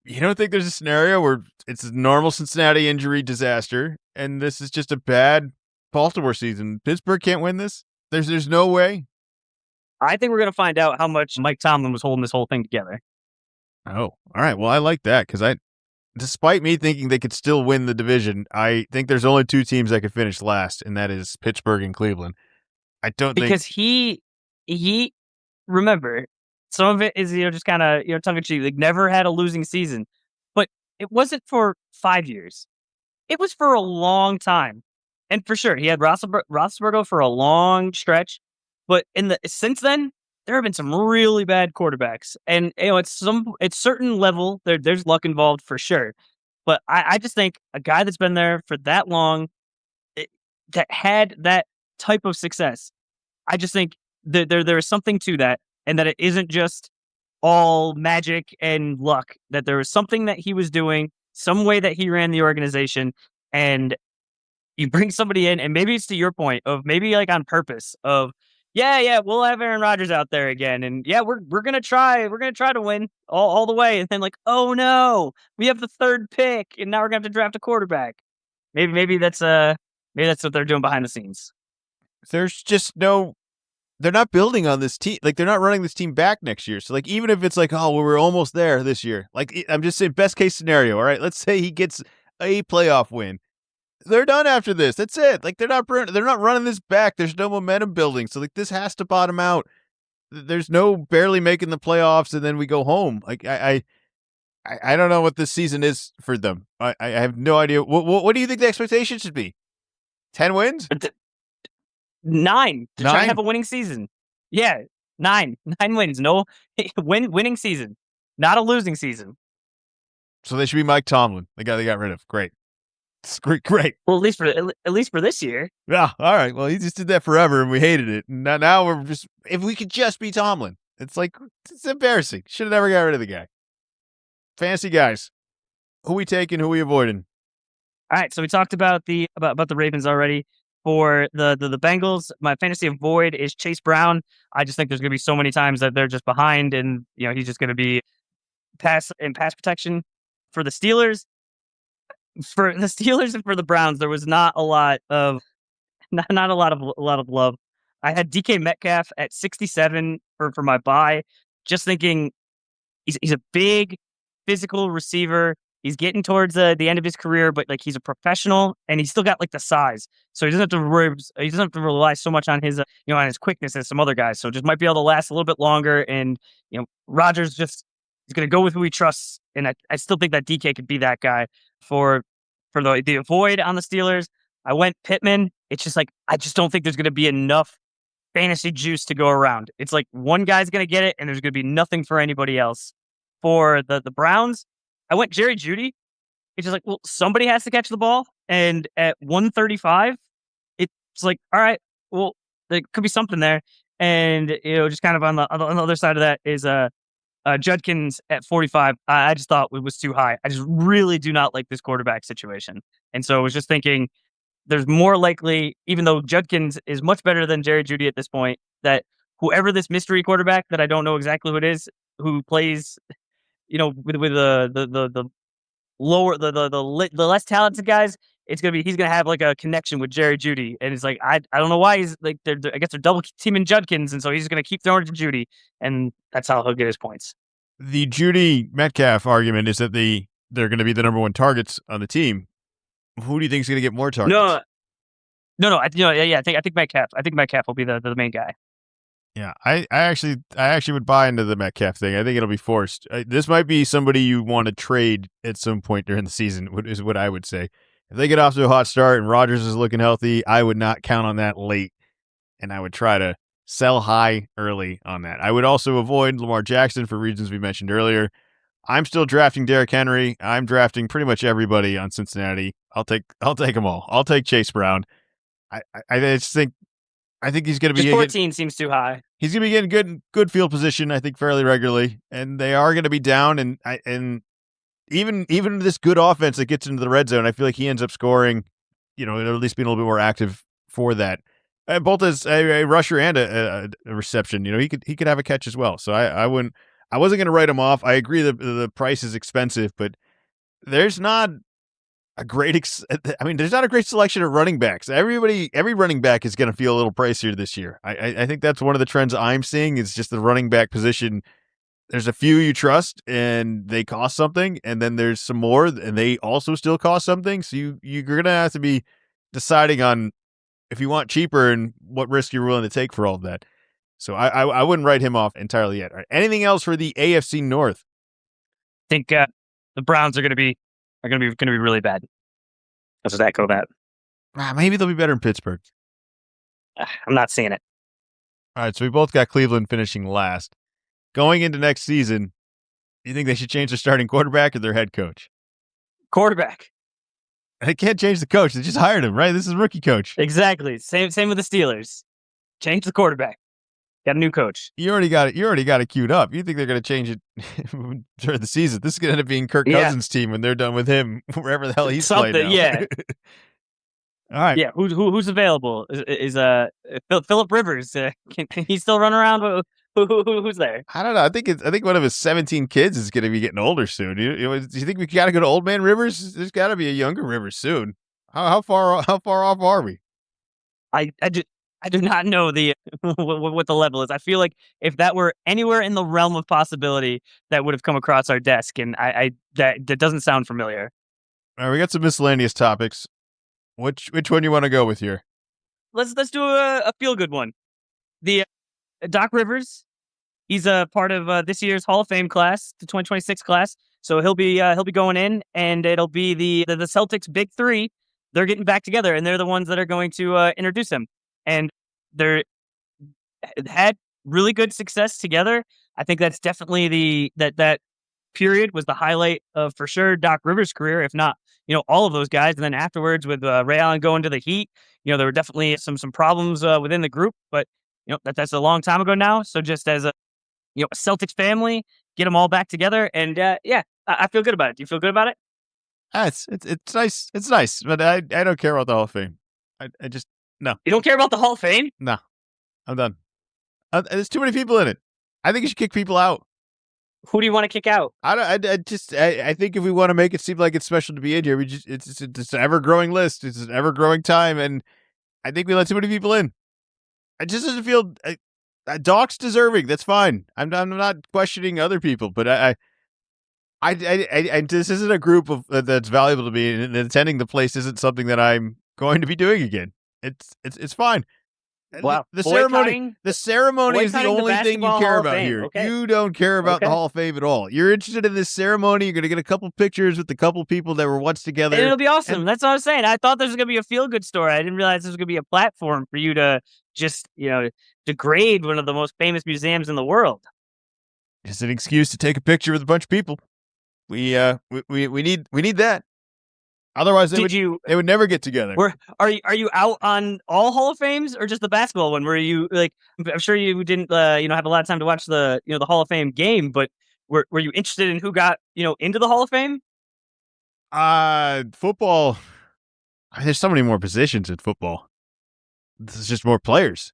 You don't think there's a scenario where it's a normal Cincinnati injury disaster, and this is just a bad Baltimore season? Pittsburgh can't win this? There's no way? I think we're going to find out how much Mike Tomlin was holding this whole thing together. Oh, all right. Well, I like that because despite me thinking they could still win the division, I think there's only 2 teams that could finish last, and that is Pittsburgh and Cleveland. I don't because think he remember, some of it is just kind of tongue in cheek, like never had a losing season, but it wasn't for 5 years. It was for a long time. And for sure, he had Roethlisberger for a long stretch, but since then, there have been some really bad quarterbacks, and it's certain level. There's luck involved for sure, but I just think a guy that's been there for that long, it, that had that type of success, I just think that there is something to that, and that it isn't just all magic and luck. That there was something that he was doing, some way that he ran the organization, and you bring somebody in, and maybe it's to your point of maybe like on purpose of, yeah, we'll have Aaron Rodgers out there again, and yeah, we're gonna try to win all the way, and then like, oh no, we have the third pick, and now we're gonna have to draft a quarterback. Maybe that's what they're doing behind the scenes. There's just no. They're not building on this team. Like, they're not running this team back next year. So, like, even if it's like, oh, well, we're almost there this year. Like, I'm just saying, best case scenario. All right, let's say he gets a playoff win. They're done after this. That's it. Like, they're not running this back. There's no momentum building. So, like, this has to bottom out. There's no barely making the playoffs and then we go home. Like, I don't know what this season is for them. I have no idea. What do you think the expectation should be? 10 wins? 9 to try 9? and have a winning season. Yeah, 9 wins. No winning season, not a losing season. So they should be Mike Tomlin, the guy they got rid of. Great. It's great. Well, at least for this year. Yeah, all right. Well, he just did that forever, and we hated it. And now we're just, if we could just be Tomlin, it's like, it's embarrassing. Should have never got rid of the guy. Fantasy guys, who we taking, who we avoiding? All right, so we talked about the Ravens already. For the Bengals, my fantasy avoid is Chase Brown. I just think there's going to be so many times that they're just behind, and he's just going to be pass protection. For the Steelers, and for the Browns, there was not a lot of not a lot of love. I had DK Metcalf at 67 for my buy. Just thinking he's a big physical receiver. He's getting towards the end of his career, but like he's a professional and he's still got like the size, so he doesn't have to rely so much on his on his quickness as some other guys. So just might be able to last a little bit longer. And Rodgers just is going to go with who he trusts, and I still think that DK could be that guy for the avoid on the Steelers. I went Pittman. It's just like I just don't think there's going to be enough fantasy juice to go around. It's like one guy's going to get it, and there's going to be nothing for anybody else. For the Browns, I went Jerry Jeudy. It's just like, well, somebody has to catch the ball. And at 135, it's like, all right, well, there could be something there. And, just kind of on the other side of that is Judkins at 45. I just thought it was too high. I just really do not like this quarterback situation. And so I was just thinking there's more likely, even though Judkins is much better than Jerry Jeudy at this point, that whoever this mystery quarterback that I don't know exactly who it is, who plays with the lower the less talented guys, he's gonna have like a connection with Jerry Jeudy, and it's like I don't know why he's like I guess they're double teaming Judkins, and so he's gonna keep throwing it to Jeudy, and that's how he'll get his points. The Jeudy Metcalf argument is that they're going to be the number one targets on the team. Who do you think is going to get more targets? No. I think Metcalf. I think Metcalf will be the main guy. Yeah, I actually would buy into the Metcalf thing. I think it'll be forced. This might be somebody you want to trade at some point during the season, is what I would say. If they get off to a hot start and Rodgers is looking healthy, I would not count on that late, and I would try to sell high early on that. I would also avoid Lamar Jackson for reasons we mentioned earlier. I'm still drafting Derrick Henry. I'm drafting pretty much everybody on Cincinnati. I'll take them all. I'll take Chase Brown. I just think he's going to be just 14 seems too high. He's going to be getting good field position, I think, fairly regularly, and they are going to be down. And even this good offense that gets into the red zone, I feel like he ends up scoring, at least being a little bit more active for that. And both as a rusher and a reception, he could have a catch as well. So I wasn't going to write him off. I agree that the price is expensive, but there's not a great there's not a great selection of running backs. Every running back is going to feel a little pricier this year. I think that's one of the trends I'm seeing is just the running back position. There's a few you trust and they cost something, and then there's some more and they also still cost something. So you're going to have to be deciding on if you want cheaper and what risk you're willing to take for all of that. So I wouldn't write him off entirely yet. All right. Anything else for the AFC North? I think the Browns are going to be really bad. Let's just echo that. Maybe they'll be better in Pittsburgh. I'm not seeing it. All right, so we both got Cleveland finishing last. Going into next season, do you think they should change their starting quarterback or their head coach? Quarterback. They can't change the coach. They just hired him, right? This is a rookie coach. Exactly. Same with the Steelers. Change the quarterback. Got a new coach. You already got it. You already got it queued up. You think they're going to change it during the season? This is going to end up being Kirk Yeah. Cousins' team when they're done with him, wherever the hell he's playing now. Yeah. All right. Yeah. Who's available? Is Philip Rivers? Can he still run around? Who's there? I don't know. I think one of his 17 kids is going to be getting older soon. Do you think we got to go to old man Rivers? There's got to be a younger Rivers soon. How far off are we? I do not know the what the level is. I feel like if that were anywhere in the realm of possibility, that would have come across our desk, and that doesn't sound familiar. All right, we got some miscellaneous topics. Which one you want to go with here? Let's do a feel good one. The Doc Rivers, he's a part of this year's Hall of Fame class, the 2026 class. So he'll be going in, and it'll be the Celtics big three. They're getting back together, and they're the ones that are going to introduce him. And they're had really good success together. I think that's definitely that period was the highlight of, for sure, Doc Rivers' career, if not, all of those guys. And then afterwards with Ray Allen going to the Heat, there were definitely some problems within the group, but that's a long time ago now. So just as a Celtics family, get them all back together, and I feel good about it. Do you feel good about it? It's nice. It's nice, but I don't care about the Hall of Fame. I just no. You don't care about the Hall of Fame? No, I'm done. There's too many people in it. I think you should kick people out. Who do you want to kick out? I think if we want to make it seem like it's special to be in here, it's an ever growing list. It's an ever growing time, and I think we let too many people in. It just doesn't feel. Doc's deserving. That's fine. I'm not questioning other people, but I this isn't a group of that's valuable to me, and attending the place isn't something that I'm going to be doing again. It's fine. Wow. The ceremony is the only thing you care about here. Okay. You don't care about the Hall of Fame at all. You're interested in this ceremony. You're going to get a couple pictures with the couple people that were once together. And it'll be awesome. That's what I was saying. I thought this was going to be a feel-good story. I didn't realize this was going to be a platform for you to just, degrade one of the most famous museums in the world. It's an excuse to take a picture with a bunch of people. We need that. Otherwise, they would never get together. Are you out on all Hall of Fames or just the basketball one? Were you like? I'm sure you didn't have a lot of time to watch the the Hall of Fame game, but were you interested in who got into the Hall of Fame? Football. There's so many more positions in football. This is just more players.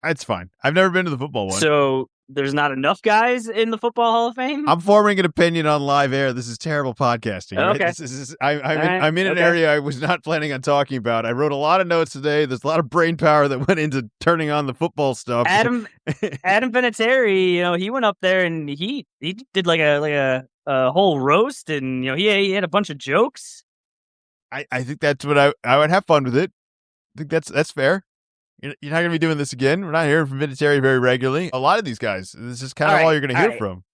It's fine. I've never been to the football one. So there's not enough guys in the Football Hall of Fame? I'm forming an opinion on live air. This is terrible podcasting. Right? Okay. I'm in an area I was not planning on talking about. I wrote a lot of notes today. There's a lot of brain power that went into turning on the football stuff. Adam Vinatieri, he went up there and he did like a whole roast, and he had a bunch of jokes. I think that's what I would have fun with it. I think that's fair. You're not going to be doing this again. We're not hearing from Vinatieri very regularly. A lot of these guys, this is kind of all you're going to hear from.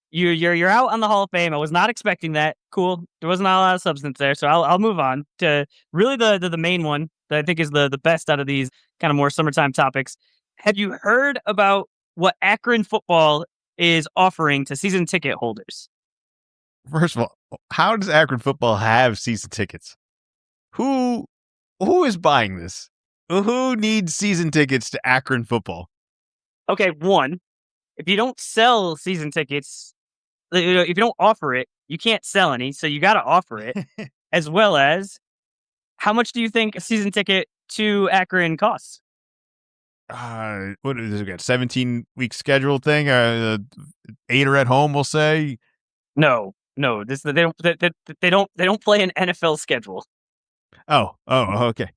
You're out on the Hall of Fame. I was not expecting that. Cool. There wasn't a lot of substance there, so I'll move on to really the main one that I think is the best out of these kind of more summertime topics. Have you heard about what Akron football is offering to season ticket holders? First of all, how does Akron football have season tickets? Who is buying this? Who needs season tickets to Akron football? Okay, one, if you don't sell season tickets, if you don't offer it, you can't sell any, so you got to offer it. As well as, how much do you think a season ticket to Akron costs? What is it? 17-week schedule thing? 8 are at home, we'll say. No. They don't play an NFL schedule. Oh, okay.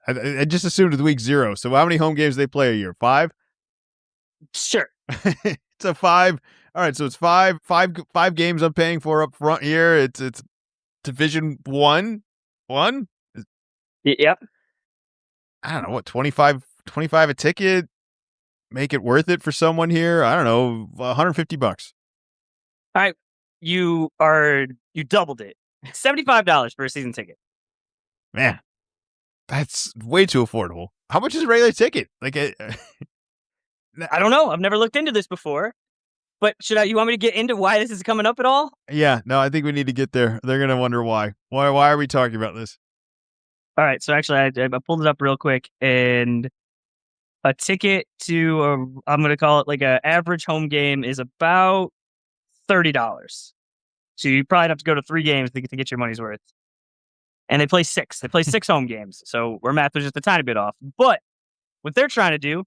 I just assumed with week 0. So how many home games do they play a year? 5? Sure. It's a 5. All right, so it's five games I'm paying for up front here. It's Division 1. Yep. I don't know what 25 a ticket. Make it worth it for someone here. I don't know, $150. All right, you doubled it. $75 for a season ticket. Man. That's way too affordable. How much is a regular ticket? Like, I don't know. I've never looked into this before. But you want me to get into why this is coming up at all? yeah, no, I think we need to get there. They're gonna wonder why. Why are we talking about this? All right. So actually, I pulled it up real quick, and a ticket to I'm going to call it like a average home game is about $30. So you probably have to go to 3 games to get your money's worth. And they play 6. They play 6 home games. So our math was just a tiny bit off. But what they're trying to do,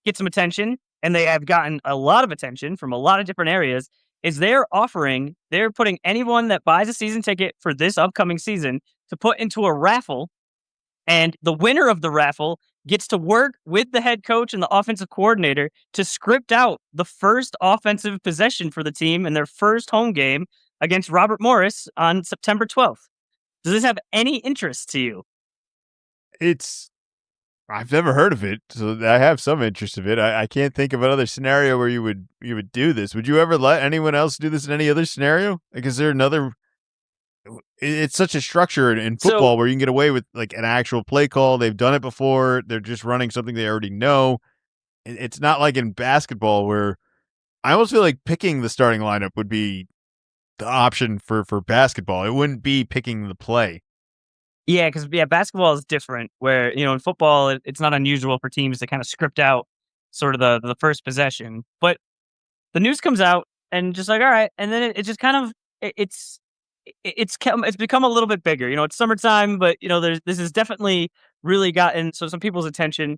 get some attention, and they have gotten a lot of attention from a lot of different areas, is they're putting anyone that buys a season ticket for this upcoming season to put into a raffle, and the winner of the raffle gets to work with the head coach and the offensive coordinator to script out the first offensive possession for the team in their first home game against Robert Morris on September 12th. Does this have any interest to you? I've never heard of it, so I have some interest of it. I can't think of another scenario where you would do this. Would you ever let anyone else do this in any other scenario? Like, is there another? It's such a structure in football where you can get away with like an actual play call. They've done it before. They're just running something they already know. It's not like in basketball where I almost feel like picking the starting lineup would be the option for basketball. It wouldn't be picking the play. Yeah, because basketball is different. Where in football, it's not unusual for teams to kind of script out sort of the first possession. But the news comes out, and just like, all right, and then it just kind of it's become a little bit bigger. It's summertime, but this has definitely really gotten some people's attention.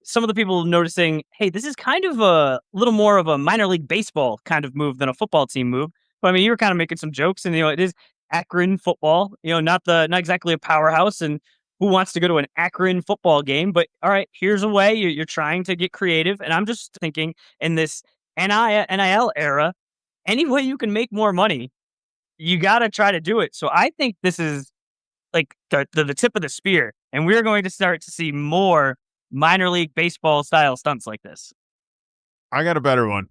Some of the people noticing, hey, this is kind of a little more of a minor league baseball kind of move than a football team move. But I mean, you were kind of making some jokes, and it is Akron football. Not exactly a powerhouse, and who wants to go to an Akron football game? But all right, here's a way you're trying to get creative, and I'm just thinking in this NIL era, any way you can make more money, you got to try to do it. So I think this is like the tip of the spear, and we're going to start to see more minor league baseball style stunts like this. I got a better one.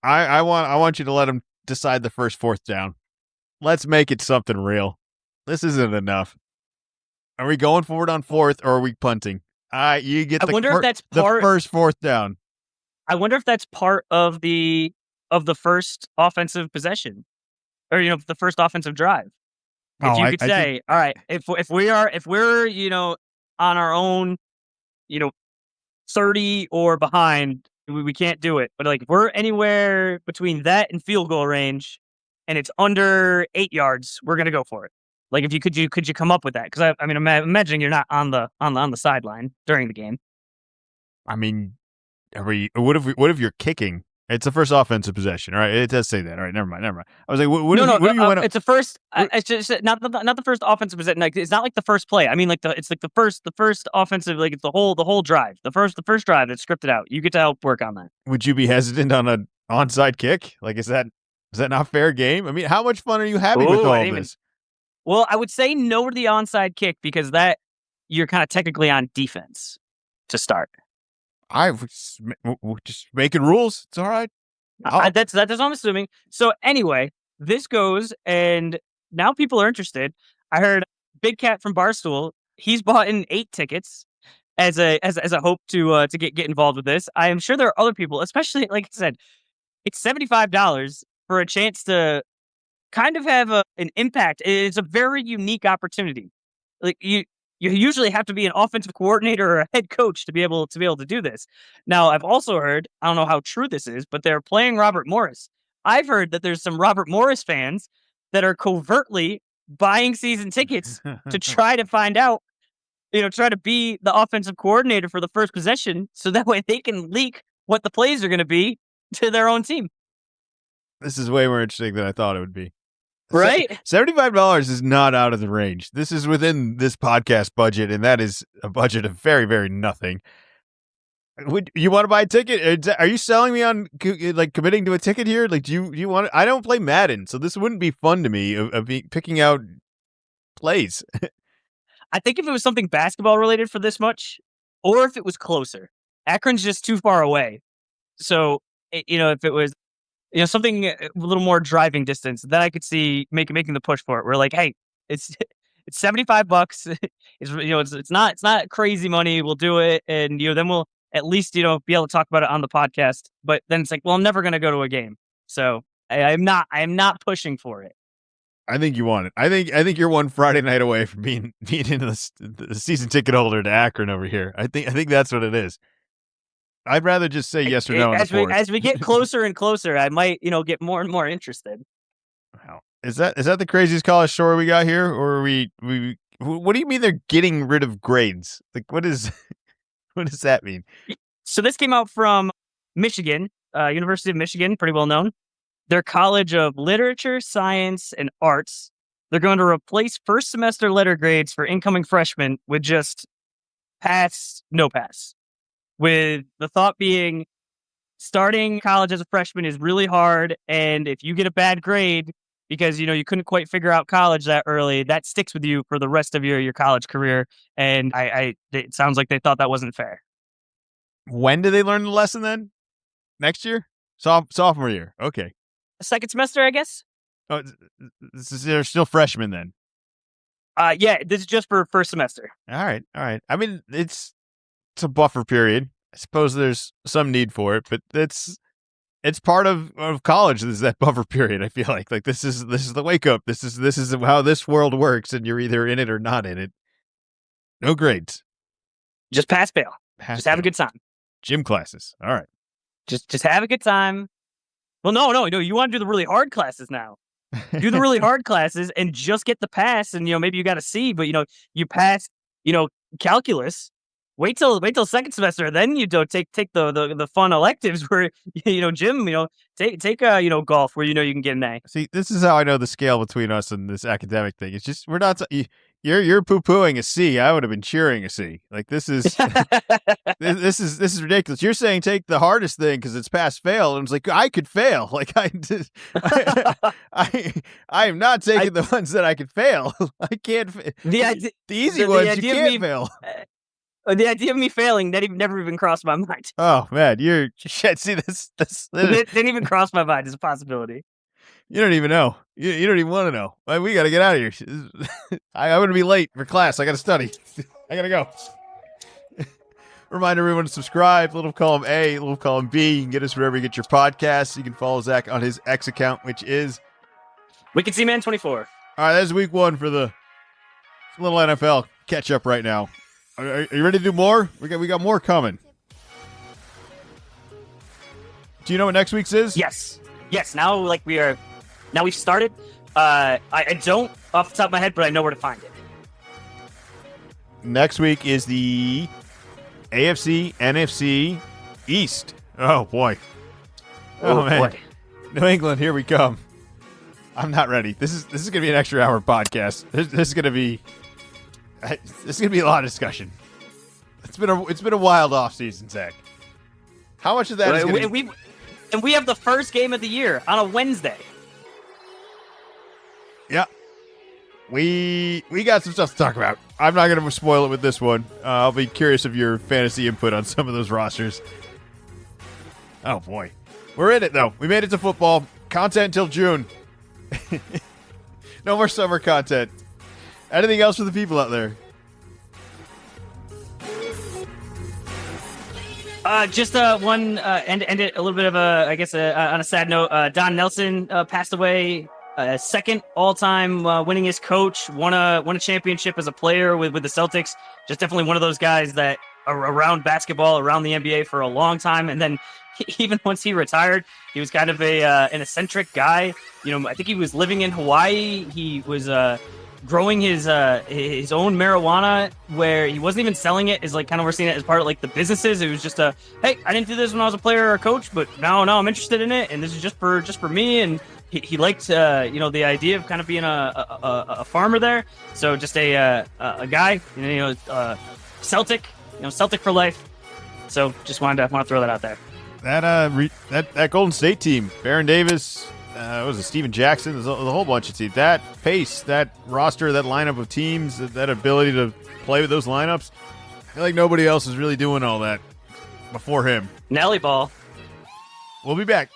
I want you to let them decide the first 4th down. Let's make it something real. This isn't enough. Are we going forward on 4th, or are we punting? You get the first 4th down. I wonder if that's part of the first offensive possession, or the first offensive drive. If you could say, all right, if we're on our own, 30 or behind, we can't do it. But like, if we're anywhere between that and field goal range, and it's under 8 yards, we're gonna go for it. Like, if you could you come up with that? Because I mean, I'm imagining you're not on the sideline during the game. I mean, what if you're kicking? It's the first offensive possession, all right? It does say that. All right, never mind. I was like, what if you went up? It's the first. It's just not the first offensive possession. Like, it's not like the first play. I mean, like it's like the first offensive. Like, it's the whole drive. The first drive that's scripted out. You get to help work on that. Would you be hesitant on an onside kick? Like, is that not fair game? I mean, how much fun are you having with all this? Well, I would say no to the onside kick, because that you're kind of technically on defense to start. We're just making rules. It's all right. That's what I'm assuming. So anyway, this goes, and now people are interested. I heard Big Cat from Barstool. He's bought in 8 tickets as a hope to get involved with this. I am sure there are other people, especially like I said, it's $75 for a chance to kind of have an impact. It's a very unique opportunity. Like, you usually have to be an offensive coordinator or a head coach to be able to do this. Now, I've also heard, I don't know how true this is, but they're playing Robert Morris. I've heard that there's some Robert Morris fans that are covertly buying season tickets to try to find out, try to be the offensive coordinator for the first possession, so that way they can leak what the plays are going to be to their own team. This is way more interesting than I thought it would be. Right? $75 is not out of the range. This is within this podcast budget, and that is a budget of very, very nothing. Would you want to buy a ticket? Are you selling me on like committing to a ticket here? Like, do you want? I don't play Madden, so this wouldn't be fun to me of picking out plays. I think if it was something basketball related for this much, or if it was closer, Akron's just too far away. So if it was something a little more driving distance, then I could see making the push for it. We're like, hey, it's It's $75. It's not crazy money. We'll do it, and then we'll at least be able to talk about it on the podcast. But then it's like, well, I'm never going to go to a game, so I'm not pushing for it. I think you want it. I think you're one Friday night away from being in the season ticket holder to Akron over here. I think that's what it is. I'd rather just say yes or no on the fourth. As we get closer and closer, I might get more and more interested. Wow. Is that the craziest college story we got here, or are we? What do you mean they're getting rid of grades? Like, what does that mean? So this came out from Michigan, University of Michigan, pretty well known. Their College of Literature, Science, and Arts. They're going to replace first semester letter grades for incoming freshmen with just pass, no pass. With the thought being, starting college as a freshman is really hard, and if you get a bad grade because you couldn't quite figure out college that early, that sticks with you for the rest of your college career. And it sounds like they thought that wasn't fair. When do they learn the lesson then? Next year? Sophomore year. Okay. Second semester, I guess. Oh, they're still freshmen then. Yeah, this is just for first semester. All right. I mean, it's a buffer period. I suppose there's some need for it, but it's part of college. Is that buffer period? I feel like this is the wake up. This is how this world works, and you're either in it or not in it. No grades. Just pass fail. Just have a good time. Gym classes. All right. Just have a good time. Well, no. You want to do the really hard classes now. Do the really hard classes and just get the pass, and maybe you got a C, but you pass calculus. Wait till second semester, then you take the fun electives where gym, take golf where you can get an A. See, this is how I know the scale between us and this academic thing. It's just we're not. You're poo-pooing a C. I would have been cheering a C. Like this is this is ridiculous. You're saying take the hardest thing because it's pass fail, and it's like I could fail. Like I am not taking the ones that I could fail. I can't. The easy ones you can't fail. The idea of me failing never even crossed my mind. Oh man, you're see this didn't even cross my mind as a possibility. You don't even know. You don't even want to know. We got to get out of here. I'm going to be late for class. I got to study. I got to go. Remind everyone to subscribe. Little column A, little column B. You can get us wherever you get your podcasts. You can follow Zach on his X account, which is Wicked C-Man 24. All right, that's week one for the little NFL catch up right now. Are you ready to do more? We got more coming. Do you know what next week's is? Yes. Now we've started. I don't off the top of my head, but I know where to find it. Next week is the AFC NFC East. Oh boy. Oh man. Boy. New England, here we come. I'm not ready. This is gonna be an extra hour podcast. This is gonna be a lot of discussion. It's been a wild offseason, Zach. How much of that is gonna be... And we have the first game of the year on a Wednesday. Yeah. We got some stuff to talk about. I'm not going to spoil it with this one. I'll be curious of your fantasy input on some of those rosters. Oh, boy. We're in it, though. We made it to football. Content until June. No more summer content. Anything else for the people out there? Just one, end it a little bit of on a sad note. Don Nelson passed away. Second all-time winningest coach. Won a championship as a player with the Celtics. Just definitely one of those guys that are around basketball, around the NBA for a long time. And then even once he retired, he was kind of an eccentric guy. I think he was living in Hawaii. He was growing his own marijuana, where he wasn't even selling it. Is like kind of we're seeing it as part of like the businesses. It was just hey, I didn't do this when I was a player or a coach, but now I'm interested in it, and this is just for me. And he liked the idea of kind of being a farmer there. So just a guy, Celtic, Celtic for life. So just wanted to throw that out there. That Golden State team, Baron Davis. Was it Steven Jackson? There's a whole bunch of teams. That pace, that roster, that lineup of teams, that ability to play with those lineups. I feel like nobody else is really doing all that before him. Nelly ball. We'll be back.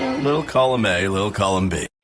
Little column A, little column B.